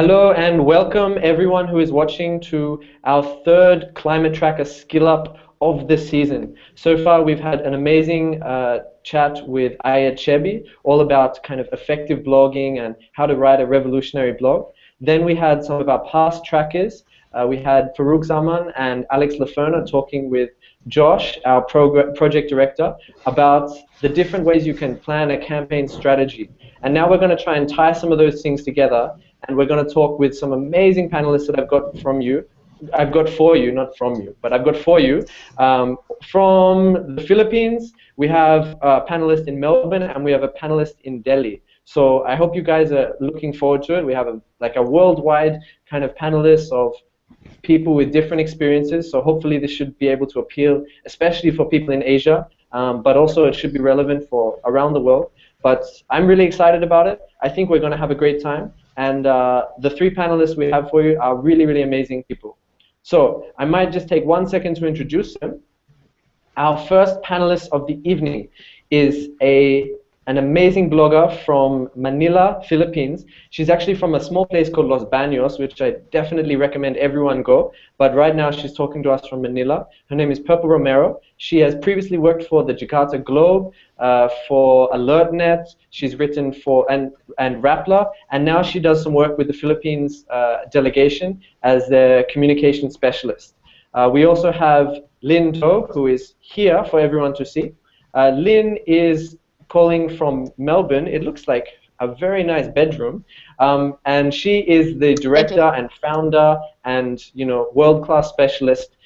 Hello and welcome everyone who is watching to our third Climate Tracker Skill Up of the season. So far we've had an amazing chat with Ayed Chebi, all about kind of effective blogging and how to write a revolutionary blog. Then we had some of our past trackers. We had Farouk Zaman and Alex Laferna talking with Josh, our project director, about the different ways you can plan a campaign strategy. And now we're going to try and tie some of those things together, and we're going to talk with some amazing panelists that I've got for you, not from you, but I've got for you. From the Philippines, we have a panelist in Melbourne, and we have a panelist in Delhi. So I hope you guys are looking forward to it. We have a worldwide kind of panelists of people with different experiences, so hopefully this should be able to appeal, especially for people in Asia, but also it should be relevant for around the world. But I'm really excited about it. I think we're going to have a great time, and the three panelists we have for you are really, really amazing people. So I might just take 1 second to introduce them. Our first panelist of the evening is an amazing blogger from Manila, Philippines. She's actually from a small place called Los Baños, which I definitely recommend everyone go. But right now she's talking to us from Manila. Her name is Purple Romero. She has previously worked for the Jakarta Globe, for AlertNet. She's written for and Rappler, and now she does some work with the Philippines delegation as the communication specialist. We also have Lynn Do, who is here for everyone to see. Lynn is calling from Melbourne. It looks like a very nice bedroom, and she is the director and founder and world-class specialist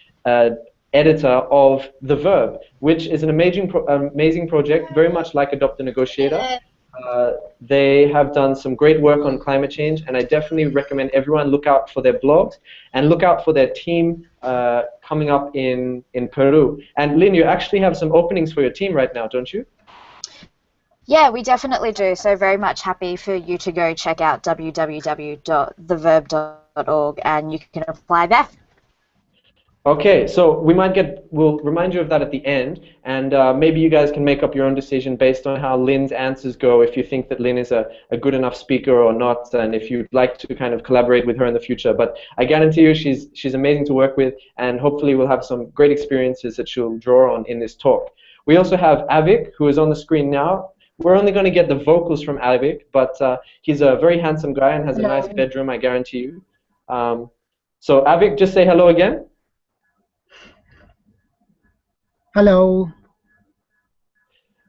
editor of The Verb, which is an amazing project, very much like Adopt a Negotiator. They have done some great work on climate change, and I definitely recommend everyone look out for their blogs and look out for their team coming up in Peru. And Lynn, you actually have some openings for your team right now, don't you? Yeah, we definitely do. So very much happy for you to go check out www.theverb.org and you can apply there. Okay, so we'll remind you of that at the end, and maybe you guys can make up your own decision based on how Lynn's answers go, if you think that Lynn is a good enough speaker or not, and if you'd like to kind of collaborate with her in the future. But I guarantee you she's amazing to work with, and hopefully we'll have some great experiences that she'll draw on in this talk. We also have Avik, who is on the screen now. We're only going to get the vocals from Avik, but he's a very handsome guy and has a nice bedroom, I guarantee you. So Avik, just say hello again. Hello.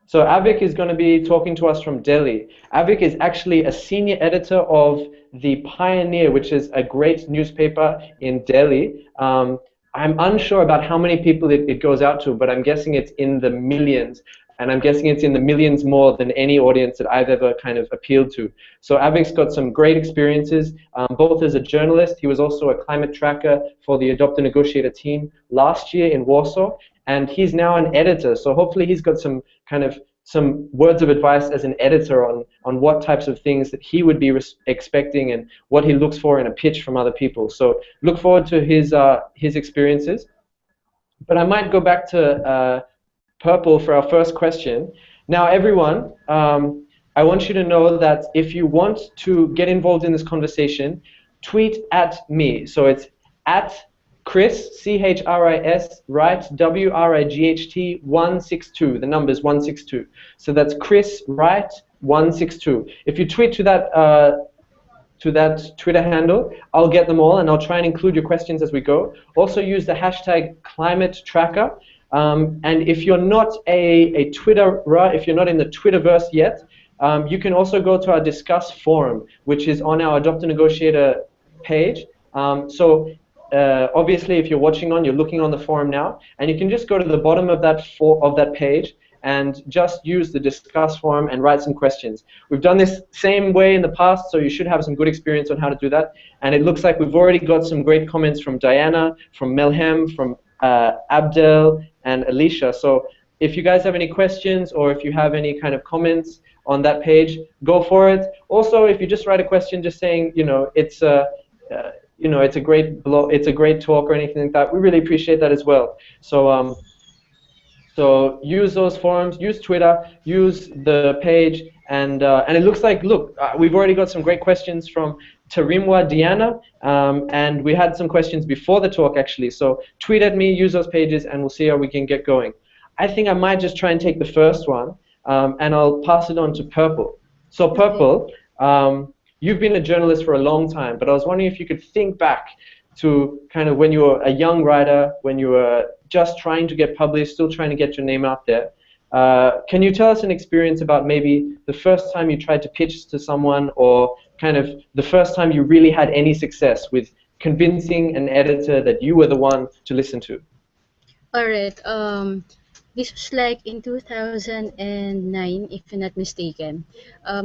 So Avik is going to be talking to us from Delhi. Avik is actually a senior editor of The Pioneer, which is a great newspaper in Delhi. I'm unsure about how many people it goes out to, but I'm guessing it's in the millions. And I'm guessing it's in the millions more than any audience that I've ever kind of appealed to. So Avik's got some great experiences, both as a journalist. He was also a climate tracker for the Adopt a Negotiator team last year in Warsaw, and he's now an editor. So hopefully he's got some words of advice as an editor on what types of things that he would be expecting and what he looks for in a pitch from other people. So look forward to his experiences. But I might go back to Purple for our first question. Now everyone, I want you to know that if you want to get involved in this conversation, tweet at me. So it's at Chris, C-H-R-I-S, Wright, W-R-I-G-H-T 162. The number is 162. So that's Chris Wright 162. If you tweet to that Twitter handle, I'll get them all, and I'll try and include your questions as we go. Also use the hashtag #ClimateTracker. And if you're not a Twitterer, if you're not in the Twitterverse yet, you can also go to our Discuss forum, which is on our Adopt a Negotiator page. Obviously, if you're watching you're looking on the forum now, and you can just go to the bottom of that page and just use the Discuss forum and write some questions. We've done this same way in the past, so you should have some good experience on how to do that. And it looks like we've already got some great comments from Diana, from Melhem, from Abdel, and Alicia. So if you guys have any questions or if you have any kind of comments on that page, go for it. Also, if you just write a question just saying, it's a great blog, it's a great talk or anything like that, we really appreciate that as well. So So use those forums, use Twitter, use the page, and it looks like, look, we've already got some great questions from Tarimwa Diana, and we had some questions before the talk actually. So tweet at me, use those pages, and we'll see how we can get going. I think I might just try and take the first one, and I'll pass it on to Purple. So Purple, you've been a journalist for a long time, but I was wondering if you could think back to kind of when you were a young writer, when you were just trying to get published, still trying to get your name out there. Can you tell us an experience about maybe the first time you tried to pitch to someone, or kind of the first time you really had any success with convincing an editor that you were the one to listen to? All right. This was like in 2009, if I'm not mistaken.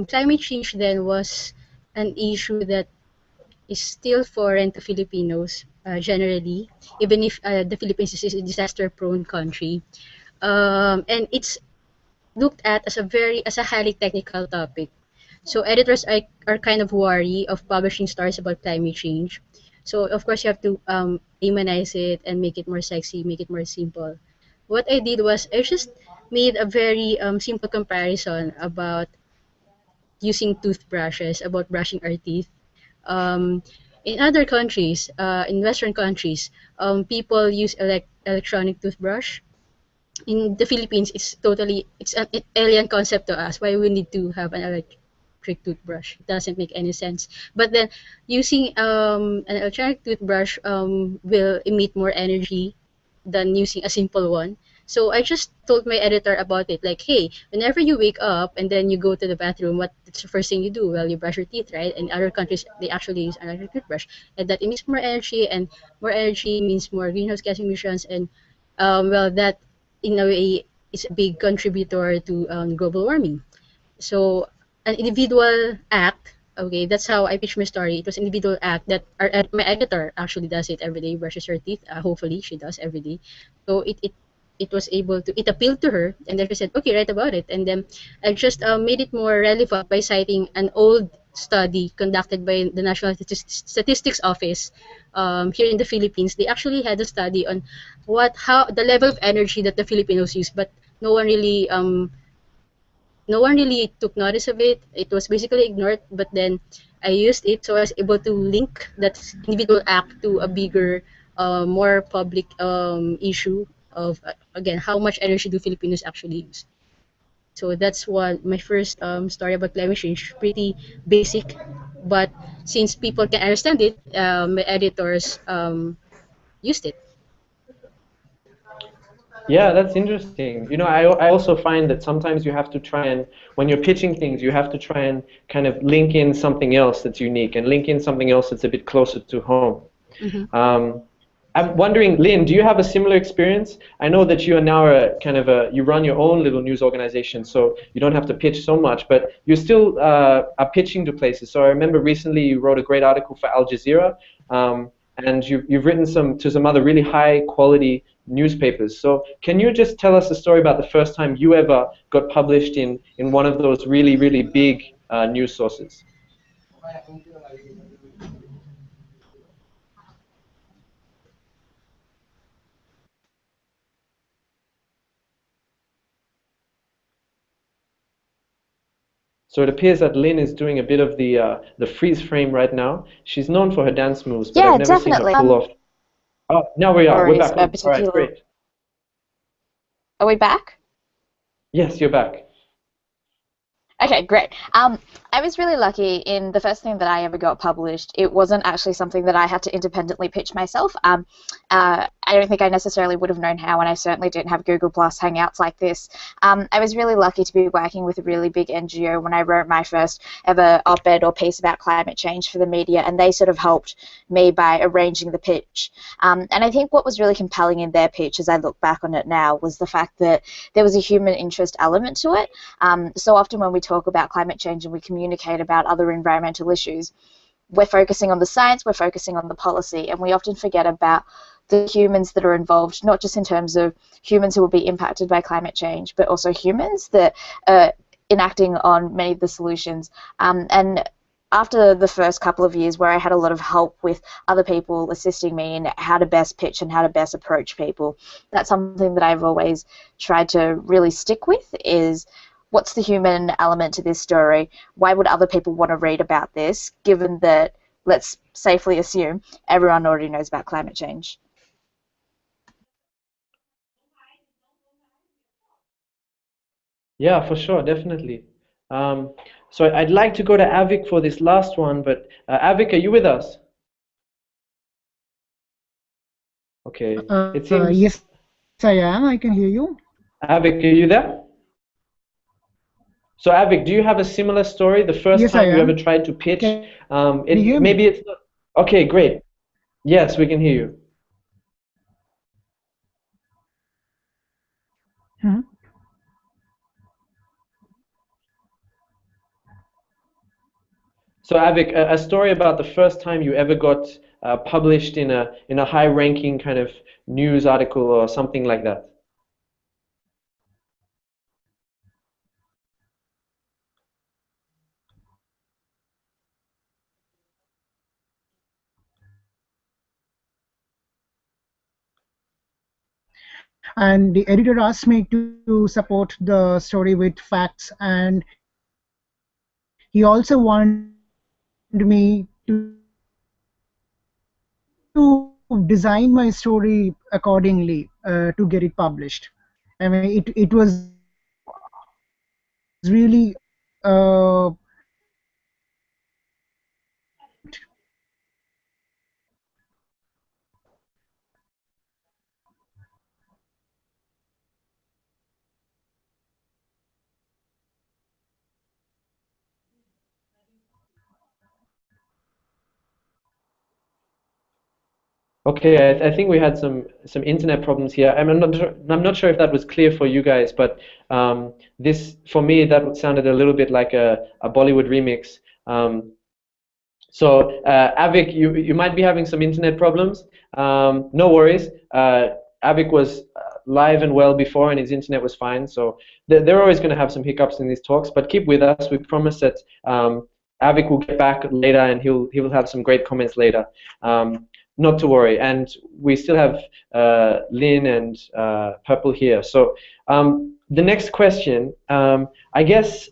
Climate change then was an issue that is still foreign to Filipinos generally, even if the Philippines is a disaster-prone country. And it's looked at as a highly technical topic. So editors are kind of wary of publishing stories about climate change. So of course you have to humanize it and make it more sexy, make it more simple. What I did was I just made a very simple comparison about using toothbrushes, about brushing our teeth. Um, in other countries, in Western countries, people use electronic toothbrush. In the Philippines, it's an alien concept to us. Why we need to have an electric toothbrush? It doesn't make any sense. But then using an electronic toothbrush will emit more energy than using a simple one. So I just told my editor about it, like, hey, whenever you wake up and then you go to the bathroom, what's the first thing you do? Well, you brush your teeth, right? In other countries, they actually use an electric toothbrush, and that emits more energy, and more energy means more greenhouse gas emissions, and well, that in a way is a big contributor to global warming. So an individual act, okay, that's how I pitch my story. It was an individual act that my editor actually does it every day, brushes her teeth. Hopefully she does every day. So it was able to, it appealed to her, and then she said, okay, write about it. And then I just made it more relevant by citing an old study conducted by the National Statistics Office here in the Philippines. They actually had a study on how the level of energy that the Filipinos use, but no one really took notice of it. It was basically ignored, but then I used it, so I was able to link that individual act to a bigger, more public issue of, again, how much energy do Filipinos actually use. So that's what my first story about climate change. Pretty basic, but since people can understand it, my editors used it. Yeah, that's interesting. You know, I also find that sometimes you have to try and, when you're pitching things, you have to try and kind of link in something else that's unique and link in something else that's a bit closer to home. Mm-hmm. I'm wondering, Lynn, do you have a similar experience? I know that you are now you run your own little news organization, so you don't have to pitch so much, but you still are pitching to places. So I remember recently you wrote a great article for Al Jazeera, and you've written to some other really high quality newspapers. So can you just tell us a story about the first time you ever got published in one of those really, really big news sources? So it appears that Lynn is doing a bit of the freeze frame right now. She's known for her dance moves, but Yeah, I've never seen her definitely. pull off. Oh, now we are. We're Stories, back. All right, particular. great. Are we back? Yes, you're back. Okay, great. I was really lucky in the first thing that I ever got published. It wasn't actually something that I had to independently pitch myself. I don't think I necessarily would have known how, and I certainly didn't have Google Plus Hangouts like this. I was really lucky to be working with a really big NGO when I wrote my first ever op-ed or piece about climate change for the media, and they sort of helped me by arranging the pitch. And I think what was really compelling in their pitch, as I look back on it now, was the fact that there was a human interest element to it. So often when we talk about climate change and we communicate about other environmental issues, we're focusing on the science, we're focusing on the policy, and we often forget about the humans that are involved, not just in terms of humans who will be impacted by climate change, but also humans that are enacting on many of the solutions. And after the first couple of years where I had a lot of help with other people assisting me in how to best pitch and how to best approach people, that's something that I've always tried to really stick with is what's the human element to this story? Why would other people want to read about this, given that, let's safely assume, everyone already knows about climate change? Yeah, for sure, definitely. So I'd like to go to Avik for this last one, but Avik, are you with us? Okay, it seems. Yes, I am. I can hear you. Avik, are you there? So Avik, do you have a similar story? The first Yes, I time you ever am. tried to pitch, Can you hear maybe me? it's not. Okay, great. Yes, we can hear you. Mhm. So Avik, a story about the first time you ever got published in a high-ranking kind of news article or something like that. And the editor asked me to support the story with facts, and he also wanted me to design my story accordingly to get it published. I mean, it was really Okay, I think we had some internet problems here. I'm not sure if that was clear for you guys, but this for me that sounded a little bit like a Bollywood remix. So Avik, you might be having some internet problems. No worries. Avik was live and well before, and his internet was fine. So they're always going to have some hiccups in these talks, but keep with us. We promise that Avik will get back later, and he will have some great comments later. Not to worry. And we still have Lynn and Purple here. So the next question, I guess.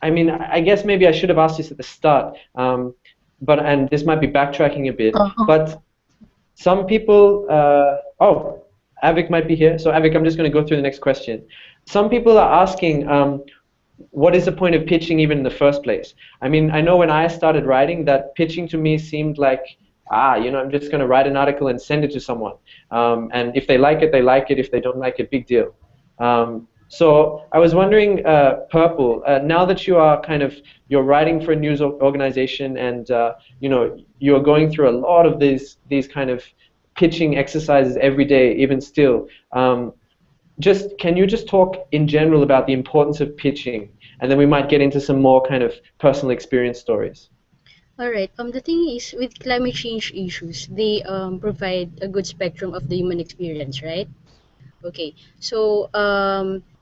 I mean, I guess maybe I should have asked this at the start, and this might be backtracking a bit, uh, but some people, oh, Avik might be here. So Avik, I'm just going to go through the next question. Some people are asking, what is the point of pitching even in the first place? I mean, I know when I started writing, that pitching to me seemed like, I'm just going to write an article and send it to someone. And if they like it, they like it. If they don't like it, big deal. So I was wondering, Purple, now that you're writing for a news organization and you're going through a lot of these kind of pitching exercises every day, even still. Can you just talk in general about the importance of pitching, and then we might get into some more kind of personal experience stories. All right. The thing is, with climate change issues, they provide a good spectrum of the human experience, right? Okay. So,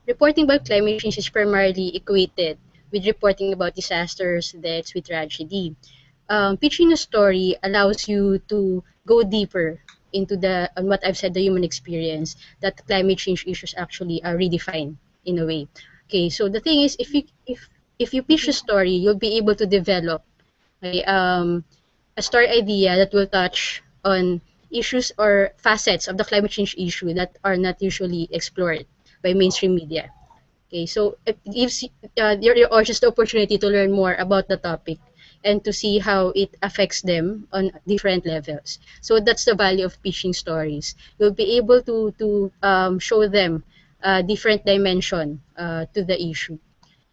reporting about climate change is primarily equated with reporting about disasters, deaths, with tragedy. Pitching a story allows you to go deeper into the on what I've said, the human experience, that climate change issues actually are redefined in a way. Okay, so the thing is, if you pitch a story, you'll be able to develop okay, a story idea that will touch on issues or facets of the climate change issue that are not usually explored by mainstream media. Okay, so it gives your audience the opportunity to learn more about the topic and to see how it affects them on different levels. So that's the value of pitching stories. You'll be able to show them a different dimension to the issue,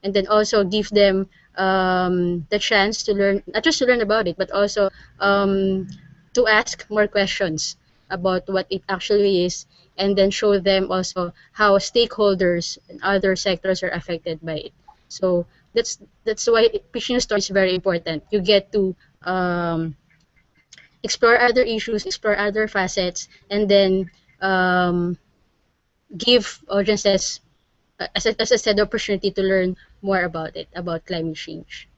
and then also give them the chance to learn, not just to learn about it, but also to ask more questions about what it actually is, and then show them also how stakeholders and other sectors are affected by it. So that's why pitching a story is very important. You get to explore other issues, explore other facets, and then um, give audiences, as I said, the opportunity to learn more about it, about climate change.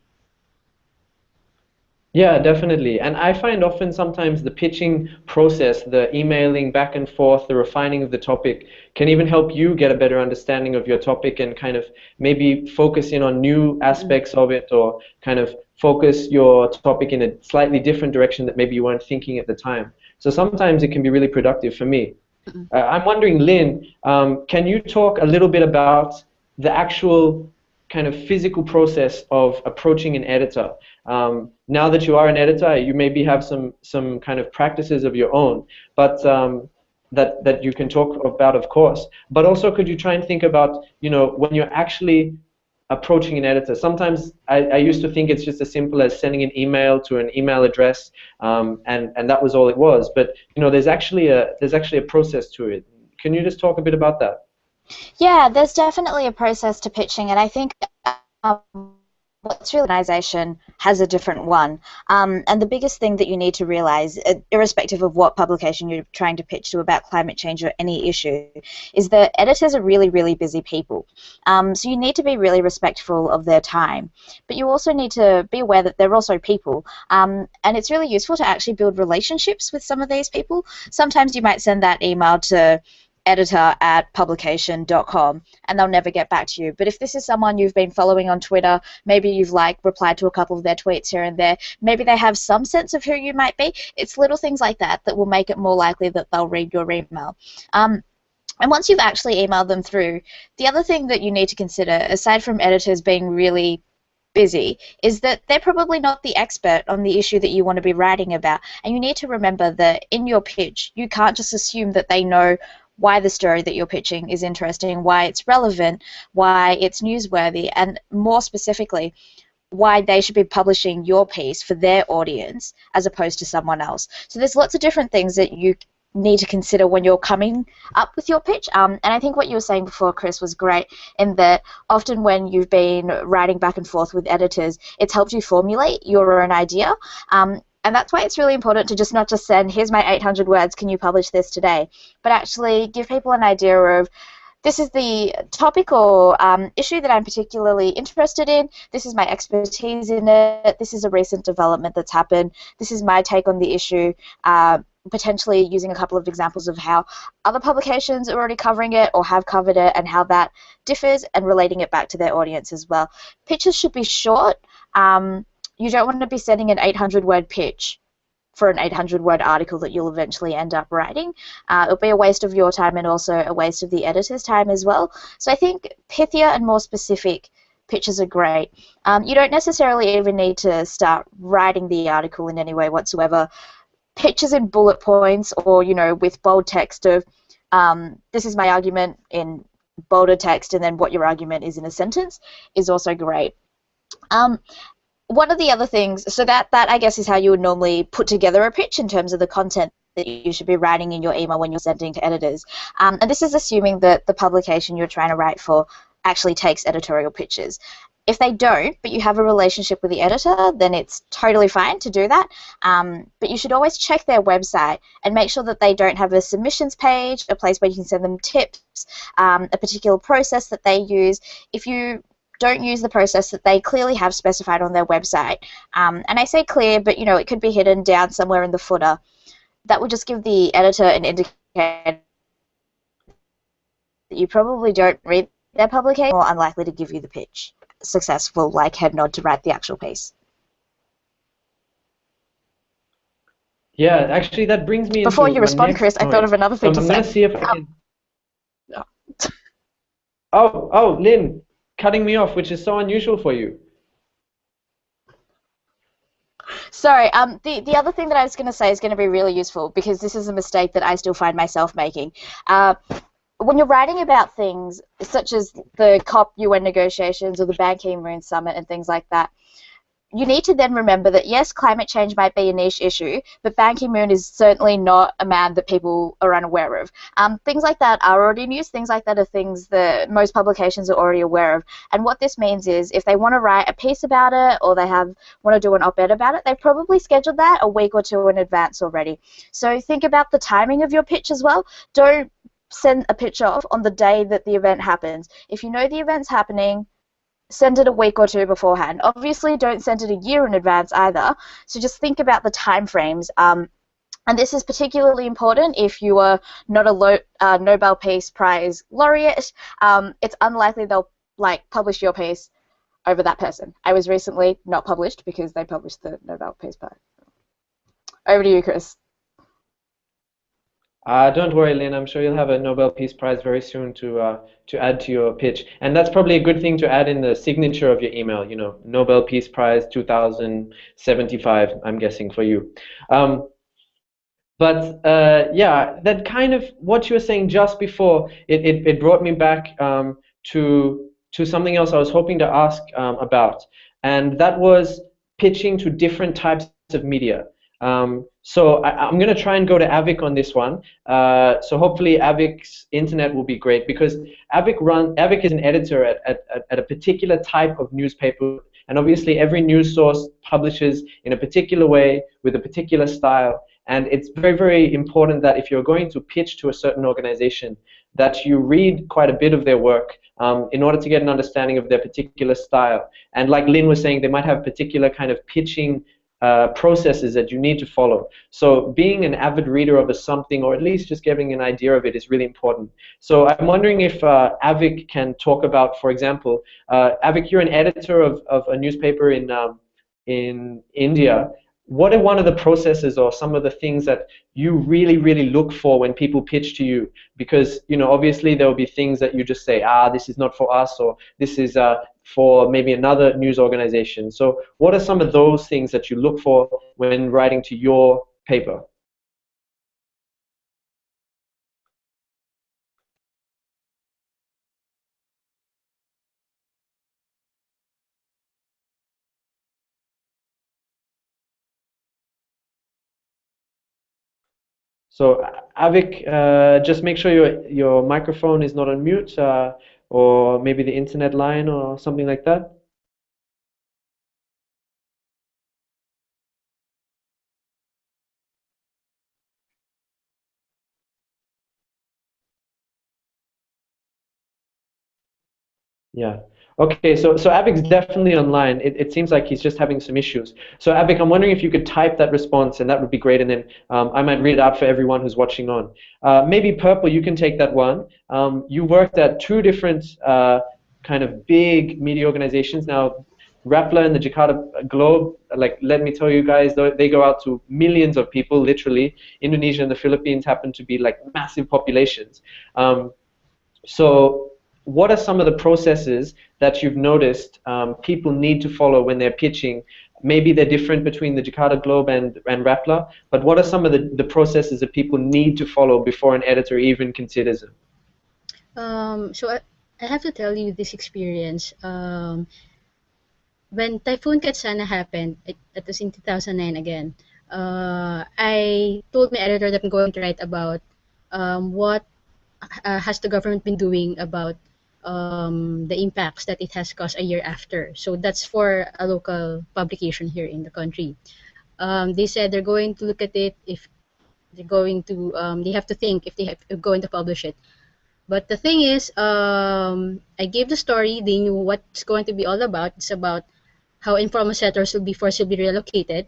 Yeah, definitely. And I find often sometimes the pitching process, the emailing back and forth, the refining of the topic can even help you get a better understanding of your topic and kind of maybe focus in on new aspects of it or kind of focus your topic in a slightly different direction that maybe you weren't thinking at the time. So sometimes it can be really productive for me. I'm wondering, Lynn, can you talk a little bit about the actual kind of physical process of approaching an editor? Now that you are an editor, you maybe have some kind of practices of your own, but that you can talk about, of course. But also, could you try and think about, when you're actually approaching an editor? Sometimes I used to think it's just as simple as sending an email to an email address, and that was all it was. But there's actually a process to it. Can you just talk a bit about that? Yeah, there's definitely a process to pitching, and I think um, what's real organization has a different one. And the biggest thing that you need to realize, irrespective of what publication you're trying to pitch to about climate change or any issue, is that editors are really, really busy people. So you need to be really respectful of their time. But you also need to be aware that they're also people. And it's really useful to actually build relationships with some of these people. Sometimes you might send that email to editor@publication.com and they'll never get back to you. But if this is someone you've been following on Twitter, maybe you've replied to a couple of their tweets here and there, maybe they have some sense of who you might be, it's little things like that that will make it more likely that they'll read your email. And once you've actually emailed them through, the other thing that you need to consider, aside from editors being really busy, is that they're probably not the expert on the issue that you want to be writing about. And you need to remember that in your pitch, you can't just assume that they know why the story that you're pitching is interesting, why it's relevant, why it's newsworthy, and more specifically, why they should be publishing your piece for their audience as opposed to someone else. So there's lots of different things that you need to consider when you're coming up with your pitch. And I think what you were saying before, Chris, was great in that often when you've been writing back and forth with editors, it's helped you formulate your own idea. And that's why it's really important to just not just send, here's my 800 words, can you publish this today? But actually give people an idea of, this is the topic or issue that I'm particularly interested in. This is my expertise in it. This is a recent development that's happened. This is my take on the issue. Potentially using a couple of examples of how other publications are already covering it or have covered it and how that differs and relating it back to their audience as well. Pitches should be short. You don't want to be sending an 800-word pitch for an 800-word article that you'll eventually end up writing. It'll be a waste of your time and also a waste of the editor's time as well. So I think pithier and more specific pitches are great. You don't necessarily even need to start writing the article in any way whatsoever. Pitches in bullet points or, with bold text of, this is my argument in bolder text and then what your argument is in a sentence is also great. One of the other things, so that I guess is how you would normally put together a pitch in terms of the content that you should be writing in your email when you're sending to editors. And this is assuming that the publication you're trying to write for actually takes editorial pitches. If they don't, but you have a relationship with the editor, then it's totally fine to do that. But you should always check their website and make sure that they don't have a submissions page, a place where you can send them tips, a particular process that they use. If you don't use the process that they clearly have specified on their website. And I say clear, but it could be hidden down somewhere in the footer. That would just give the editor an indicator that you probably don't read their publication, or unlikely to give you the pitch. Successful, head nod to write the actual piece. Yeah, actually, that brings me Before into you my respond, next Chris, I point. thought of another thing So to I'm going say. to see if I can... Oh, Lynn, cutting me off, which is so unusual for you. Sorry, the other thing that I was going to say is going to be really useful because this is a mistake that I still find myself making. When you're writing about things such as the COP UN negotiations or the Ban Ki-moon summit and things like that, you need to then remember that, yes, climate change might be a niche issue, but Ban Ki-moon is certainly not a man that people are unaware of. Things like that are already news. Things like that are things that most publications are already aware of. And what this means is if they want to write a piece about it or they want to do an op-ed about it, they've probably scheduled that a week or two in advance already. So think about the timing of your pitch as well. Don't send a pitch off on the day that the event happens. If you know the event's happening, send it a week or two beforehand. Obviously, don't send it a year in advance either. So just think about the time frames. And this is particularly important if you are not a Nobel Peace Prize laureate. It's unlikely they'll publish your piece over that person. I was recently not published because they published the Nobel Peace Prize. Over to you, Chris. Don't worry, Lynn. I'm sure you'll have a Nobel Peace Prize very soon to add to your pitch. And that's probably a good thing to add in the signature of your email. You know, Nobel Peace Prize 2075. I'm guessing for you. But yeah, that kind of what you were saying just before, it brought me back to something else I was hoping to ask about, and that was pitching to different types of media. So I'm going to try and go to Avic on this one. So hopefully Avic's internet will be great, because Avic is an editor at a particular type of newspaper, and obviously every news source publishes in a particular way with a particular style. And it's very, very important that if you're going to pitch to a certain organization, that you read quite a bit of their work in order to get an understanding of their particular style. And like Lynn was saying, they might have particular kind of pitching processes that you need to follow. So being an avid reader of a something, or at least just getting an idea of it, is really important. So I'm wondering if Avic can talk about, for example, Avic, you're an editor of a newspaper in India. What are one of the processes or some of the things that you really, really look for when people pitch to you? Because, you know, obviously there will be things that you just say, this is not for us, or this is for maybe another news organization. So what are some of those things that you look for when writing to your paper? So Avik, just make sure your microphone is not on mute, or maybe the internet line or something like that. Yeah. Okay, so Avik's definitely online. It seems like he's just having some issues. So Avik, I'm wondering if you could type that response, and that would be great, and then I might read it out for everyone who's watching on. Maybe Purple, you can take that one. You worked at two different kind of big media organizations. Now, Rappler and the Jakarta Globe, like, let me tell you guys, they go out to millions of people, literally. Indonesia and the Philippines happen to be like massive populations. So what are some of the processes that you've noticed people need to follow when they're pitching? Maybe they're different between the Jakarta Globe and Rappler, but what are some of the processes that people need to follow before an editor even considers them? So I have to tell you this experience. When Typhoon Katsana happened, it was in 2009 again, I told my editor that I'm going to write about what has the government been doing about the impacts that it has caused a year after. So that's for a local publication here in the country. They said they're going to look at it, if they're going to, they have to think if they're going to publish it. But the thing is, I gave the story. They knew what it's going to be all about. It's about how informal settlers will be forcibly relocated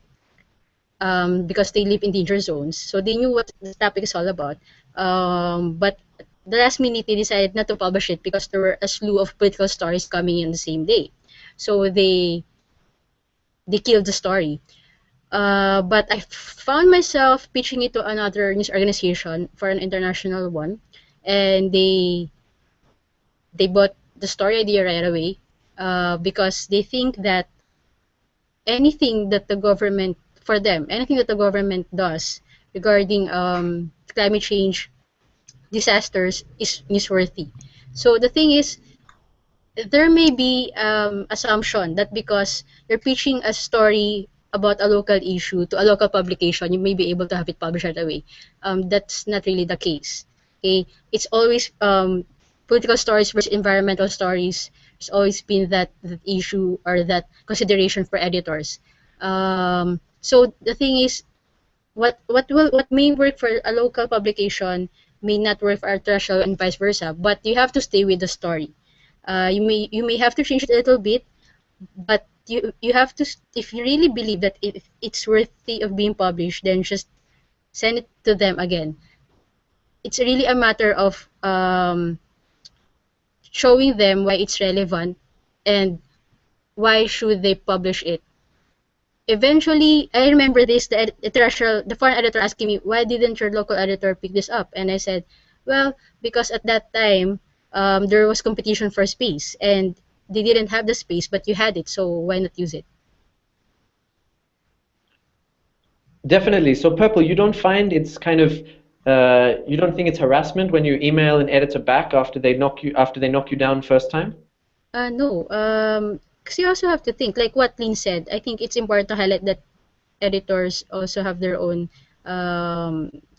because they live in danger zones. So they knew what the topic is all about. But the last minute, they decided not to publish it because there were a slew of political stories coming in the same day. So they killed the story. But I found myself pitching it to another news organization for an international one, and they bought the story idea right away because they think that anything that the government, for them, anything that the government does regarding climate change disasters is newsworthy. So the thing is, there may be assumption that because you're pitching a story about a local issue to a local publication, you may be able to have it published right away. That's not really the case. Okay, it's always political stories versus environmental stories. There's always been that issue or that consideration for editors. So the thing is, what may work for a local publication may not work for our threshold and vice versa. But you have to stay with the story. You may have to change it a little bit, but you have to, if you really believe that it's worthy of being published, then just send it to them again. It's really a matter of showing them why it's relevant and why should they publish it. Eventually, I remember this, the foreign editor asking me, why didn't your local editor pick this up? And I said, well, because at that time, there was competition for space, and they didn't have the space, but you had it, so why not use it? Definitely. So Purple, you don't find it's kind of you don't think it's harassment when you email an editor back after they knock you down first time? No, because you also have to think, like what Lynn said, I think it's important to highlight that editors also have their own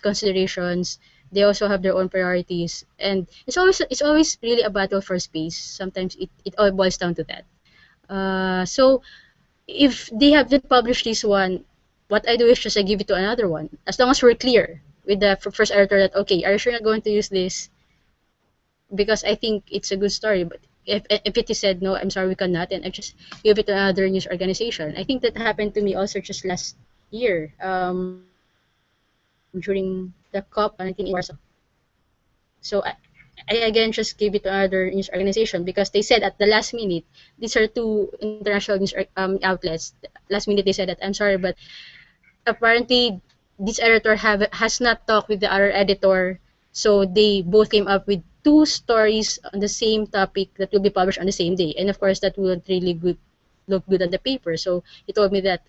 considerations. They also have their own priorities, and it's always really a battle for space. Sometimes it all boils down to that. So if they haven't published this one, what I do is just I give it to another one. As long as we're clear with the first editor that, okay, are you sure you're going to use this? Because I think it's a good story. But if it is said, no, I'm sorry, we cannot, and I just give it to another news organization. I think that happened to me also just last year, during the COP19 in Warsaw. So I again just gave it to another news organization because they said at the last minute, these are two international news outlets. Last minute they said that, I'm sorry, but apparently this editor has not talked with the other editor, so they both came up with two stories on the same topic that will be published on the same day, and of course that would really look good on the paper. So he told me that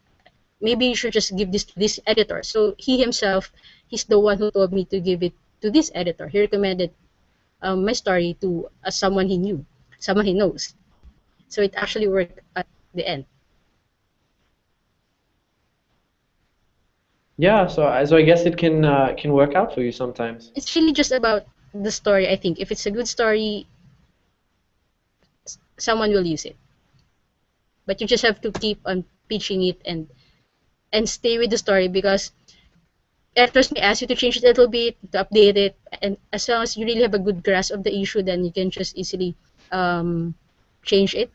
maybe you should just give this to this editor. So he himself, he's the one who told me to give it to this editor. He recommended my story to someone he knew, someone he knows. So it actually worked at the end. Yeah, so I guess it can work out for you sometimes. It's really just about the story, I think. If it's a good story, someone will use it. But you just have to keep on pitching it and stay with the story, because editors may ask you to change it a little bit, to update it, and as long as you really have a good grasp of the issue, then you can just easily change it,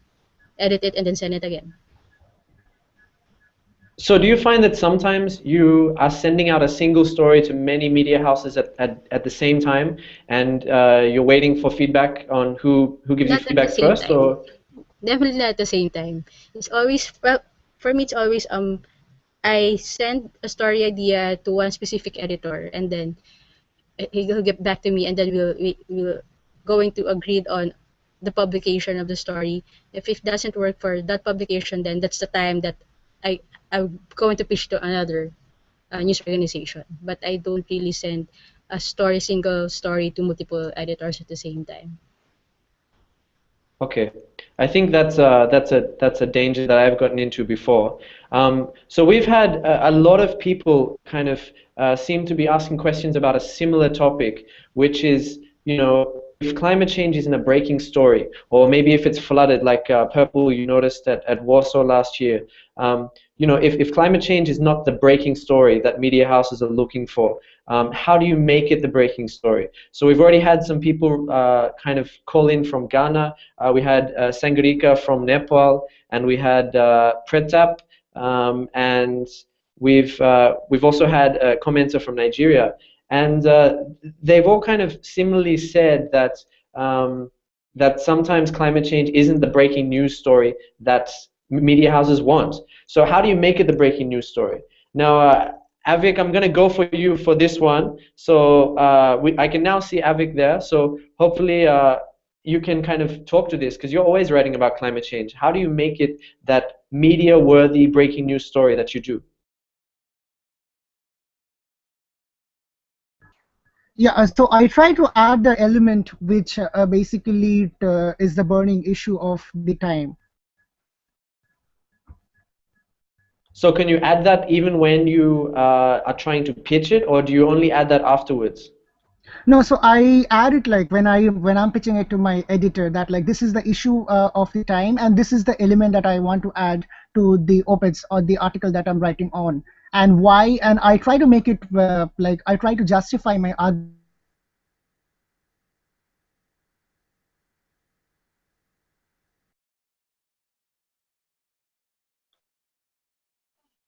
edit it, and then send it again. So do you find that sometimes you are sending out a single story to many media houses at the same time, and you're waiting for feedback on who gives you Not at the feedback same first, time. or Definitely not at the same time. It's always, well, for me, it's always I send a story idea to one specific editor, and then he'll get back to me, and then we'll going to agree on the publication of the story. If it doesn't work for that publication, then that's the time that I'm going to pitch to another news organization. But I don't really send single story to multiple editors at the same time. okay. I think that's a danger that I've gotten into before. So we've had a lot of people kind of seem to be asking questions about a similar topic, which is, if climate change isn't a breaking story, or maybe if it's flooded, like Purple, you noticed at Warsaw last year. If climate change is not the breaking story that media houses are looking for, how do you make it the breaking story? So we've already had some people kind of call in from Ghana. We had Sangarika from Nepal, and we had Pratap, and we've also had a commenter from Nigeria, and they've all kind of similarly said that that sometimes climate change isn't the breaking news story that media houses want. So how do you make it the breaking news story? Now, Avik, I'm going to go for you for this one. So I can now see Avik there. So hopefully you can kind of talk to this, because you're always writing about climate change. How do you make it that media-worthy breaking news story that you do? Yeah, so I try to add the element which basically is the burning issue of the time. So can you add that even when you are trying to pitch it, or do you only add that afterwards? No, so I add it like when I'm pitching it to my editor, that like this is the issue of the time, and this is the element that I want to add to the op-eds or the article that I'm writing on, and why. And I try to make it like I try to justify my argument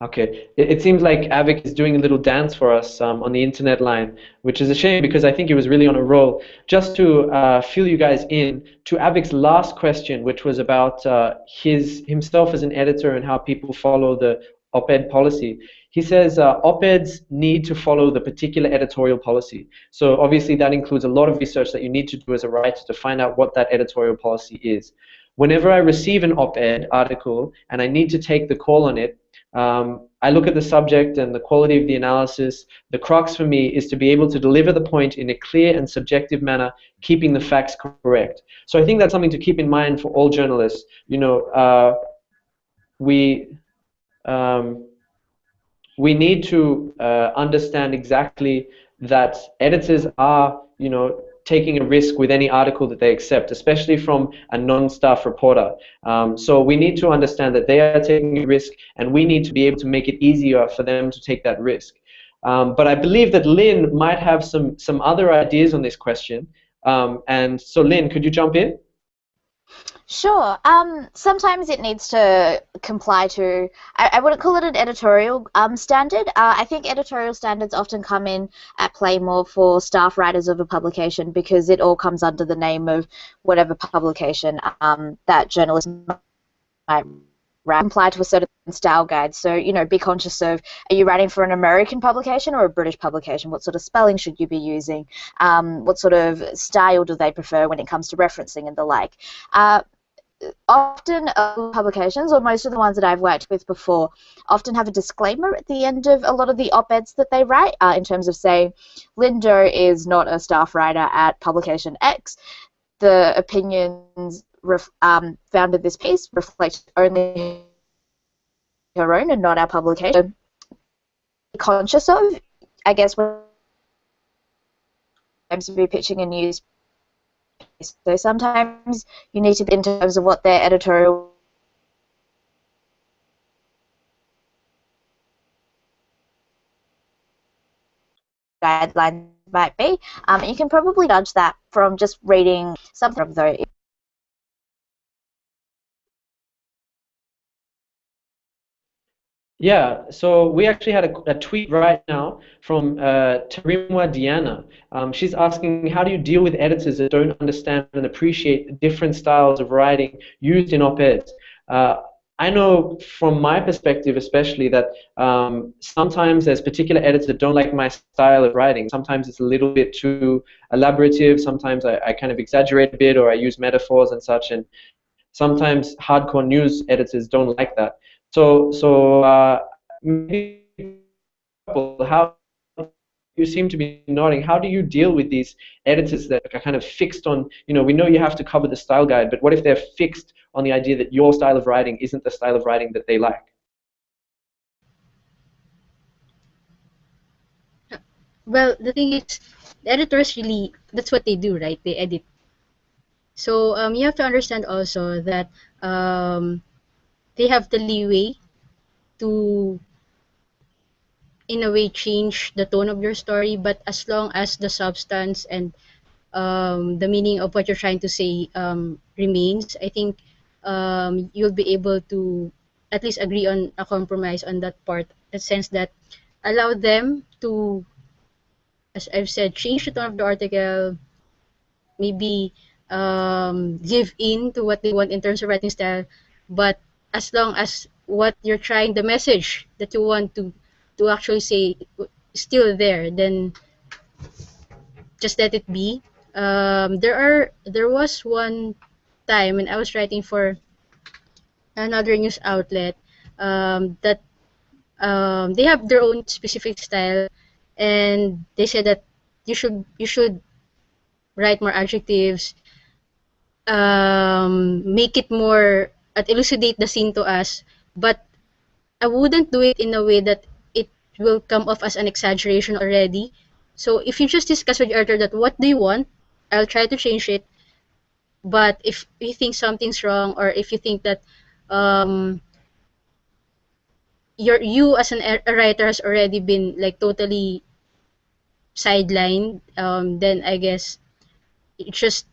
Okay, it seems like Avic is doing a little dance for us on the internet line, which is a shame because I think he was really on a roll. Just to fill you guys in to Avic's last question, which was about himself as an editor and how people follow the OpEd policy. He says OpEds need to follow the particular editorial policy. So obviously that includes a lot of research that you need to do as a writer to find out what that editorial policy is. Whenever I receive an OpEd article and I need to take the call on it, I look at the subject and the quality of the analysis. The crux for me is to be able to deliver the point in a clear and subjective manner, keeping the facts correct. So I think that's something to keep in mind for all journalists. We um, we need to understand exactly that editors are, taking a risk with any article that they accept, especially from a non-staff reporter. So we need to understand that they are taking a risk, and we need to be able to make it easier for them to take that risk. But I believe that Lynn might have some other ideas on this question. And so Lynn, could you jump in? Sure. Sometimes it needs to comply to, I wouldn't call it an editorial standard. I think editorial standards often come in at play more for staff writers of a publication because it all comes under the name of whatever publication that journalists might apply to a certain style guide. So, be conscious of, are you writing for an American publication or a British publication? What sort of spelling should you be using? What sort of style do they prefer when it comes to referencing and the like? Often publications, or most of the ones that I've worked with before, often have a disclaimer at the end of a lot of the op-eds that they write in terms of saying, Linda is not a staff writer at publication X. The opinions found in this piece reflect only her own and not our publication. Be conscious of, I guess, when to be pitching a news. So sometimes you need to be in terms of what their editorial guidelines might be. You can probably judge that from just reading something of those. Yeah, so we actually had a tweet right now from Tarimwa Diana. She's asking, how do you deal with editors that don't understand and appreciate different styles of writing used in op-eds? I know from my perspective especially that sometimes there's particular editors that don't like my style of writing. Sometimes it's a little bit too elaborative. Sometimes I kind of exaggerate a bit, or I use metaphors and such. And sometimes hardcore news editors don't like that. So maybe how you seem to be nodding. How do you deal with these editors that are kind of fixed on, we know you have to cover the style guide, but what if they're fixed on the idea that your style of writing isn't the style of writing that they like? Well, the thing is, the editors really, that's what they do, right? They edit. So you have to understand also that they have the leeway to, in a way, change the tone of your story, but as long as the substance and the meaning of what you're trying to say remains, I think you'll be able to at least agree on a compromise on that part, in the sense that allow them to, as I've said, change the tone of the article, maybe give in to what they want in terms of writing style, but as long as what you're trying, the message that you want to actually say is still there, then just let it be. There was one time when I was writing for another news outlet that they have their own specific style, and they said that you should write more adjectives, make it more, elucidate the scene to us, but I wouldn't do it in a way that it will come off as an exaggeration already. So if you just discuss with your editor that what do you want, I'll try to change it. But if you think something's wrong, or if you think that um, you as a writer has already been like totally sidelined, then I guess you just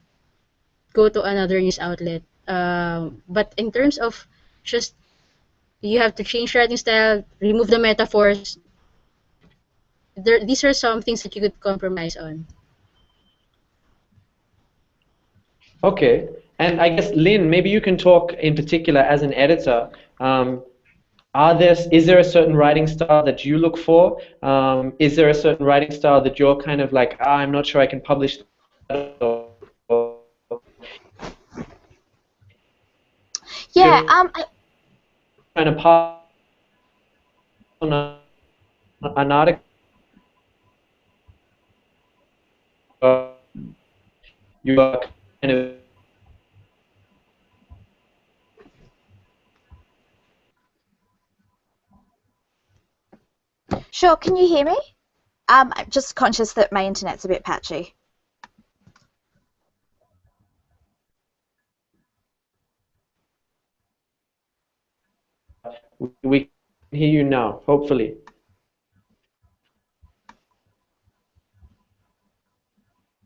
go to another news outlet. But in terms of just You have to change writing style, remove the metaphors. These are some things that you could compromise on. Okay, and I guess Lynn, maybe you can talk in particular as an editor. Is there a certain writing style that you look for? Is there a certain writing style that you're kind of like, I'm not sure I can publish that, or Yeah, you're trying to pass on an article, you are kind of sure. Can you hear me? I'm just conscious that my internet's a bit patchy. we can hear you now, hopefully.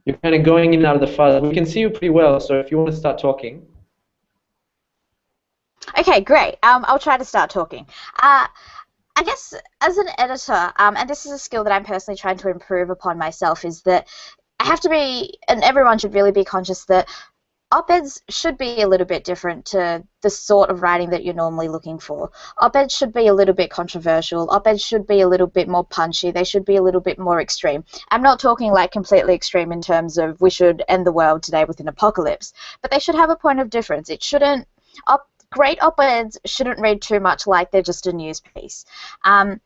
You're kind of going in and out of the fuzz. We can see you pretty well, so if you want to start talking. Okay, great. I'll try to start talking. I guess as an editor, and this is a skill that I'm personally trying to improve upon myself, is that I have to be, and everyone should really be conscious that op-eds should be a little bit different to the sort of writing that you're normally looking for. Op-eds should be a little bit controversial. Op-eds should be a little bit more punchy. They should be a little bit more extreme. I'm not talking like completely extreme in terms of we should end the world today with an apocalypse, but they should have a point of difference. It shouldn't, great op-eds shouldn't read too much like they're just a news piece. And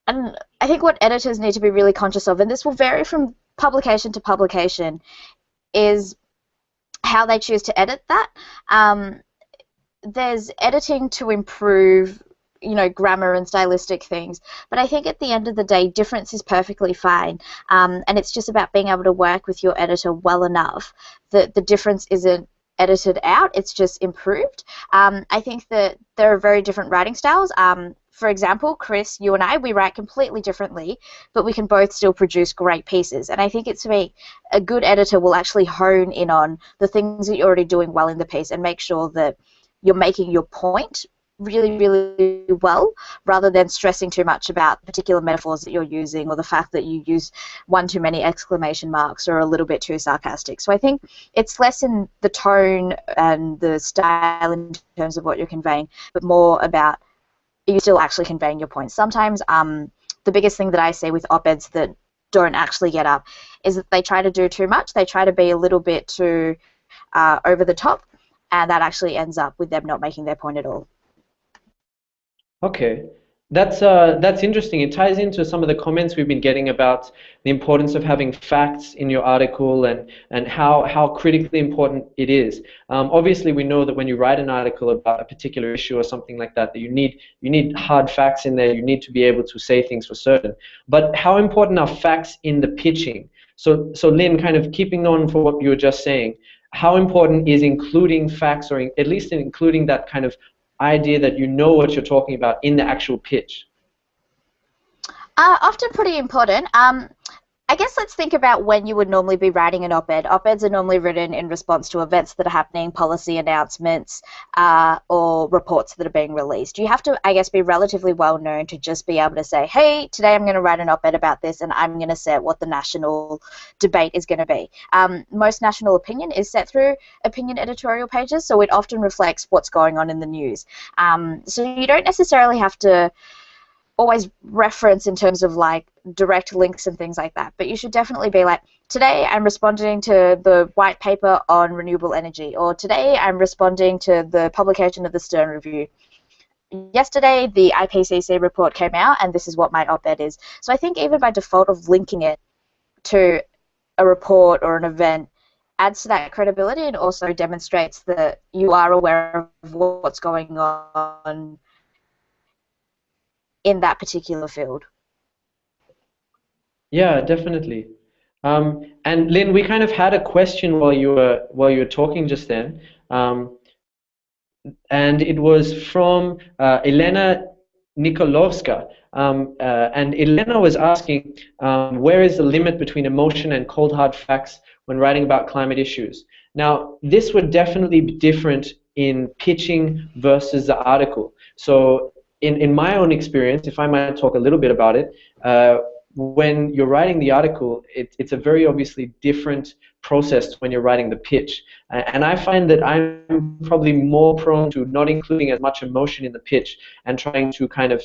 I think what editors need to be really conscious of, and this will vary from publication to publication, is how they choose to edit that. There's editing to improve, grammar and stylistic things, but I think at the end of the day, difference is perfectly fine, and it's just about being able to work with your editor well enough that the difference isn't edited out, it's just improved. I think that there are very different writing styles. For example, Chris, you and I, we write completely differently, but we can both still produce great pieces. And I think it's me, a good editor will actually hone in on the things that you're already doing well in the piece and make sure that you're making your point really, really well, rather than stressing too much about particular metaphors that you're using or the fact that you use one too many exclamation marks or a little bit too sarcastic. So I think it's less in the tone and the style in terms of what you're conveying, but more about are you still actually conveying your point. Sometimes the biggest thing that I see with op-eds that don't actually get up is that they try to do too much. They try to be a little bit too over the top, and that actually ends up with them not making their point at all. Okay, that's interesting. It ties into some of the comments we've been getting about the importance of having facts in your article and how critically important it is. Obviously, we know that when you write an article about a particular issue or something like that, that you need hard facts in there. You need to be able to say things for certain. But how important are facts in the pitching? So Lynn, kind of keeping on for what you were just saying, how important is including facts, or at least including that kind of idea that you know what you're talking about in the actual pitch? Often pretty important. I guess let's think about when you would normally be writing an op-ed. Op-eds are normally written in response to events that are happening, policy announcements, or reports that are being released. You have to, I guess, be relatively well known to just be able to say, hey, today I'm going to write an op-ed about this, and I'm going to set what the national debate is going to be. Most national opinion is set through opinion editorial pages, so it often reflects what's going on in the news. So you don't necessarily have to always reference in terms of like direct links and things like that, but you should definitely be like, today I'm responding to the white paper on renewable energy, or today I'm responding to the publication of the Stern Review. Yesterday the IPCC report came out and this is what my op-ed is. So I think even by default of linking it to a report or an event adds to that credibility and also demonstrates that you are aware of what's going on in that particular field. Yeah, definitely. And Lynn, we kind of had a question while you were talking just then, and it was from Elena Nikolovska. And Elena was asking, where is the limit between emotion and cold hard facts when writing about climate issues? Now, this would definitely be different in pitching versus the article. So in my own experience, if I might talk a little bit about it, when you're writing the article, it's a very obviously different process to when you're writing the pitch. And I find that I'm probably more prone to not including as much emotion in the pitch and trying to kind of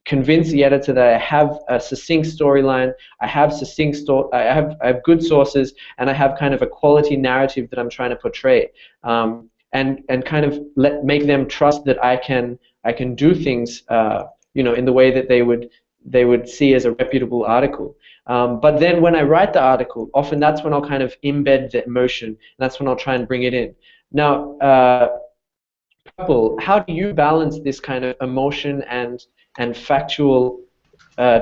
convince the editor that I have a succinct storyline, I have I have good sources, and I have kind of a quality narrative that I'm trying to portray, and kind of make them trust that I can do things, in the way that they would see as a reputable article. But then when I write the article, often that's when I'll kind of embed the emotion, and that's when I'll try and bring it in. Now, Purple, how do you balance this kind of emotion and factual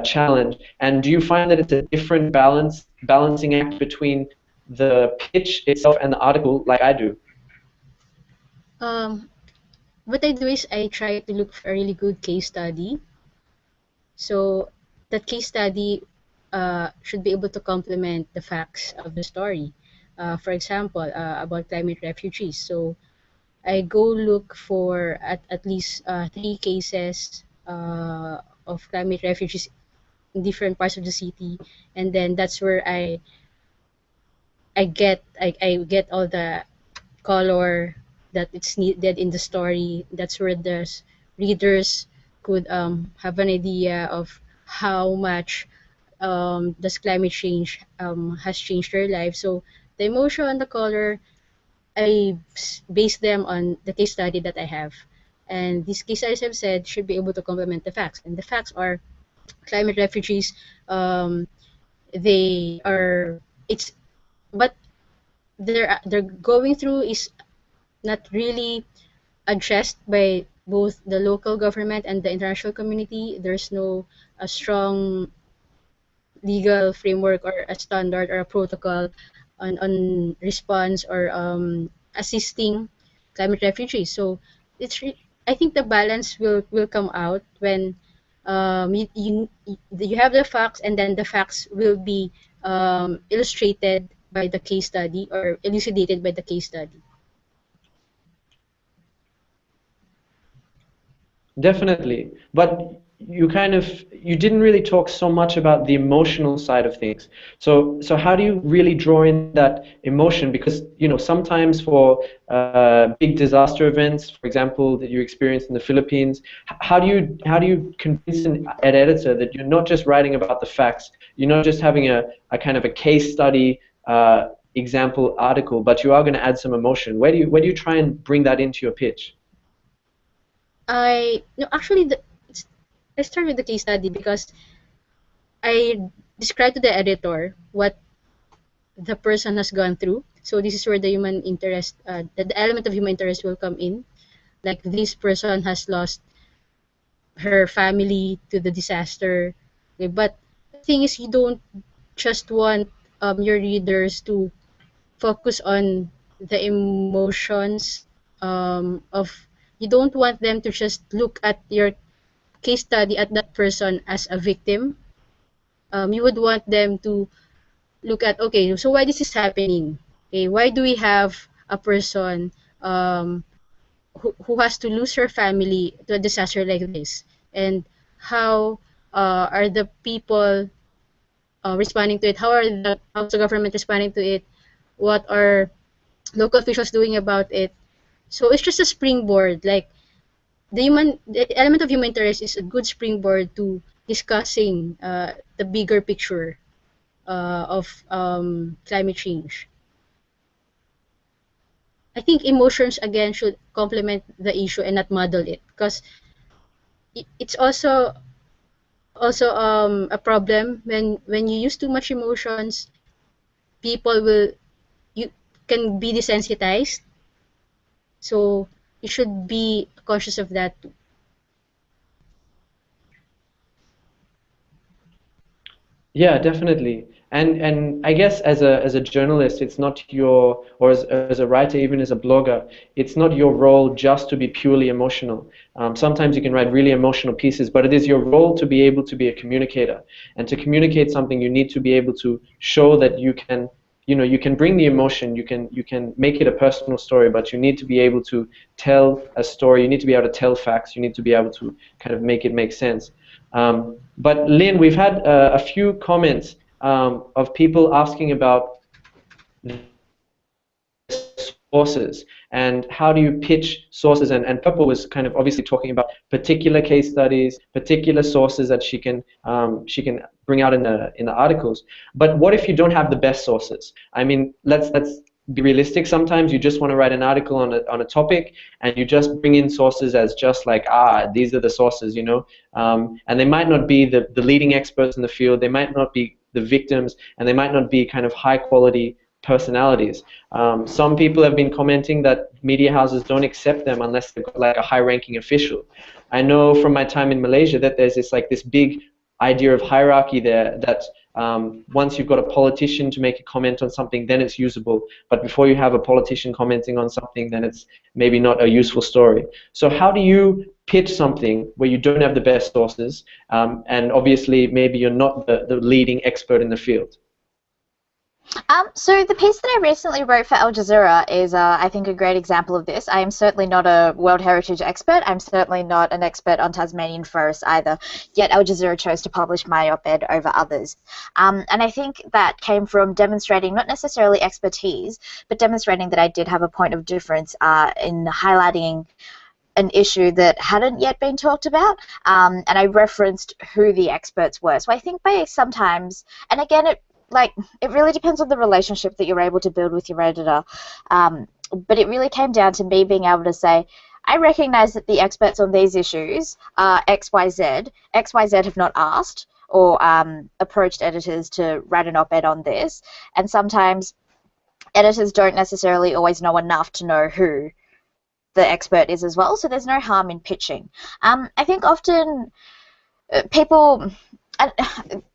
challenge? And do you find that it's a different balancing act between the pitch itself and the article, like I do? What I do is I try to look for a really good case study. So that case study should be able to complement the facts of the story. For example, about climate refugees. So I go look for at least 3 cases of climate refugees in different parts of the city, and then that's where I get all the color that it's needed in the story. That's where the readers could have an idea of how much does climate change has changed their life. So the emotion, the color, I base them on the case study that I have. And these case studies I've said should be able to complement the facts. And the facts are climate refugees, they are, it's, but they're going through is not really addressed by both the local government and the international community. There's no a strong legal framework or a standard or a protocol on response or assisting climate refugees. So I think the balance will come out when you have the facts, and then the facts will be illustrated by the case study or elucidated by the case study. Definitely, but you didn't really talk so much about the emotional side of things. So how do you really draw in that emotion? Because sometimes for big disaster events, for example, that you experienced in the Philippines, how do you convince an editor that you're not just writing about the facts, you're not just having a kind of a case study example article, but you are going to add some emotion? Where do you try and bring that into your pitch? Actually, I start with the case study because I describe to the editor what the person has gone through. So this is where the human interest, the element of human interest will come in. Like, this person has lost her family to the disaster. Okay, but the thing is, you don't just want your readers to focus on the emotions of. You don't want them to just look at your case study at that person as a victim. You would want them to look at, okay, so why this is happening? Okay, why do we have a person who has to lose her family to a disaster like this? And how are the people responding to it? How's the government responding to it? What are local officials doing about it? So it's just a springboard. Like, the element of human interest is a good springboard to discussing the bigger picture of climate change. I think emotions again should complement the issue and not muddle it, because it's also a problem when you use too much emotions. You can be desensitized. So you should be conscious of that too. Yeah, definitely. And I guess as a journalist, it's not your, or as a writer, even as a blogger, it's not your role just to be purely emotional. Sometimes you can write really emotional pieces, but it is your role to be able to be a communicator. And to communicate something, you need to be able to show that you can bring the emotion, you can make it a personal story, but you need to be able to tell a story. You need to be able to tell facts. You need to be able to kind of make it make sense. But Lynn, we've had a few comments of people asking about sources and how do you pitch sources, and Purple was kind of obviously talking about particular case studies, particular sources that she can bring out in the articles. But what if you don't have the best sources? I mean, let's be realistic. Sometimes you just want to write an article on a topic and you just bring in sources as just like, these are the sources, and they might not be the leading experts in the field, they might not be the victims, and they might not be kind of high quality personalities. Some people have been commenting that media houses don't accept them unless they've got like a high-ranking official. I know from my time in Malaysia that there's this big idea of hierarchy there, that once you've got a politician to make a comment on something, then it's usable. But before you have a politician commenting on something, then it's maybe not a useful story. So how do you pitch something where you don't have the best sources, and obviously maybe you're not the leading expert in the field? So the piece that I recently wrote for Al Jazeera is, I think, a great example of this. I am certainly not a World Heritage expert. I'm certainly not an expert on Tasmanian forests either, yet Al Jazeera chose to publish my op-ed over others. And I think that came from demonstrating not necessarily expertise, but demonstrating that I did have a point of difference in highlighting an issue that hadn't yet been talked about, and I referenced who the experts were. So I think by sometimes, and again, it really depends on the relationship that you're able to build with your editor, but it really came down to me being able to say, I recognize that the experts on these issues are XYZ. XYZ have not asked or approached editors to write an op-ed on this, and sometimes editors don't necessarily always know enough to know who the expert is as well, so there's no harm in pitching. I think often people...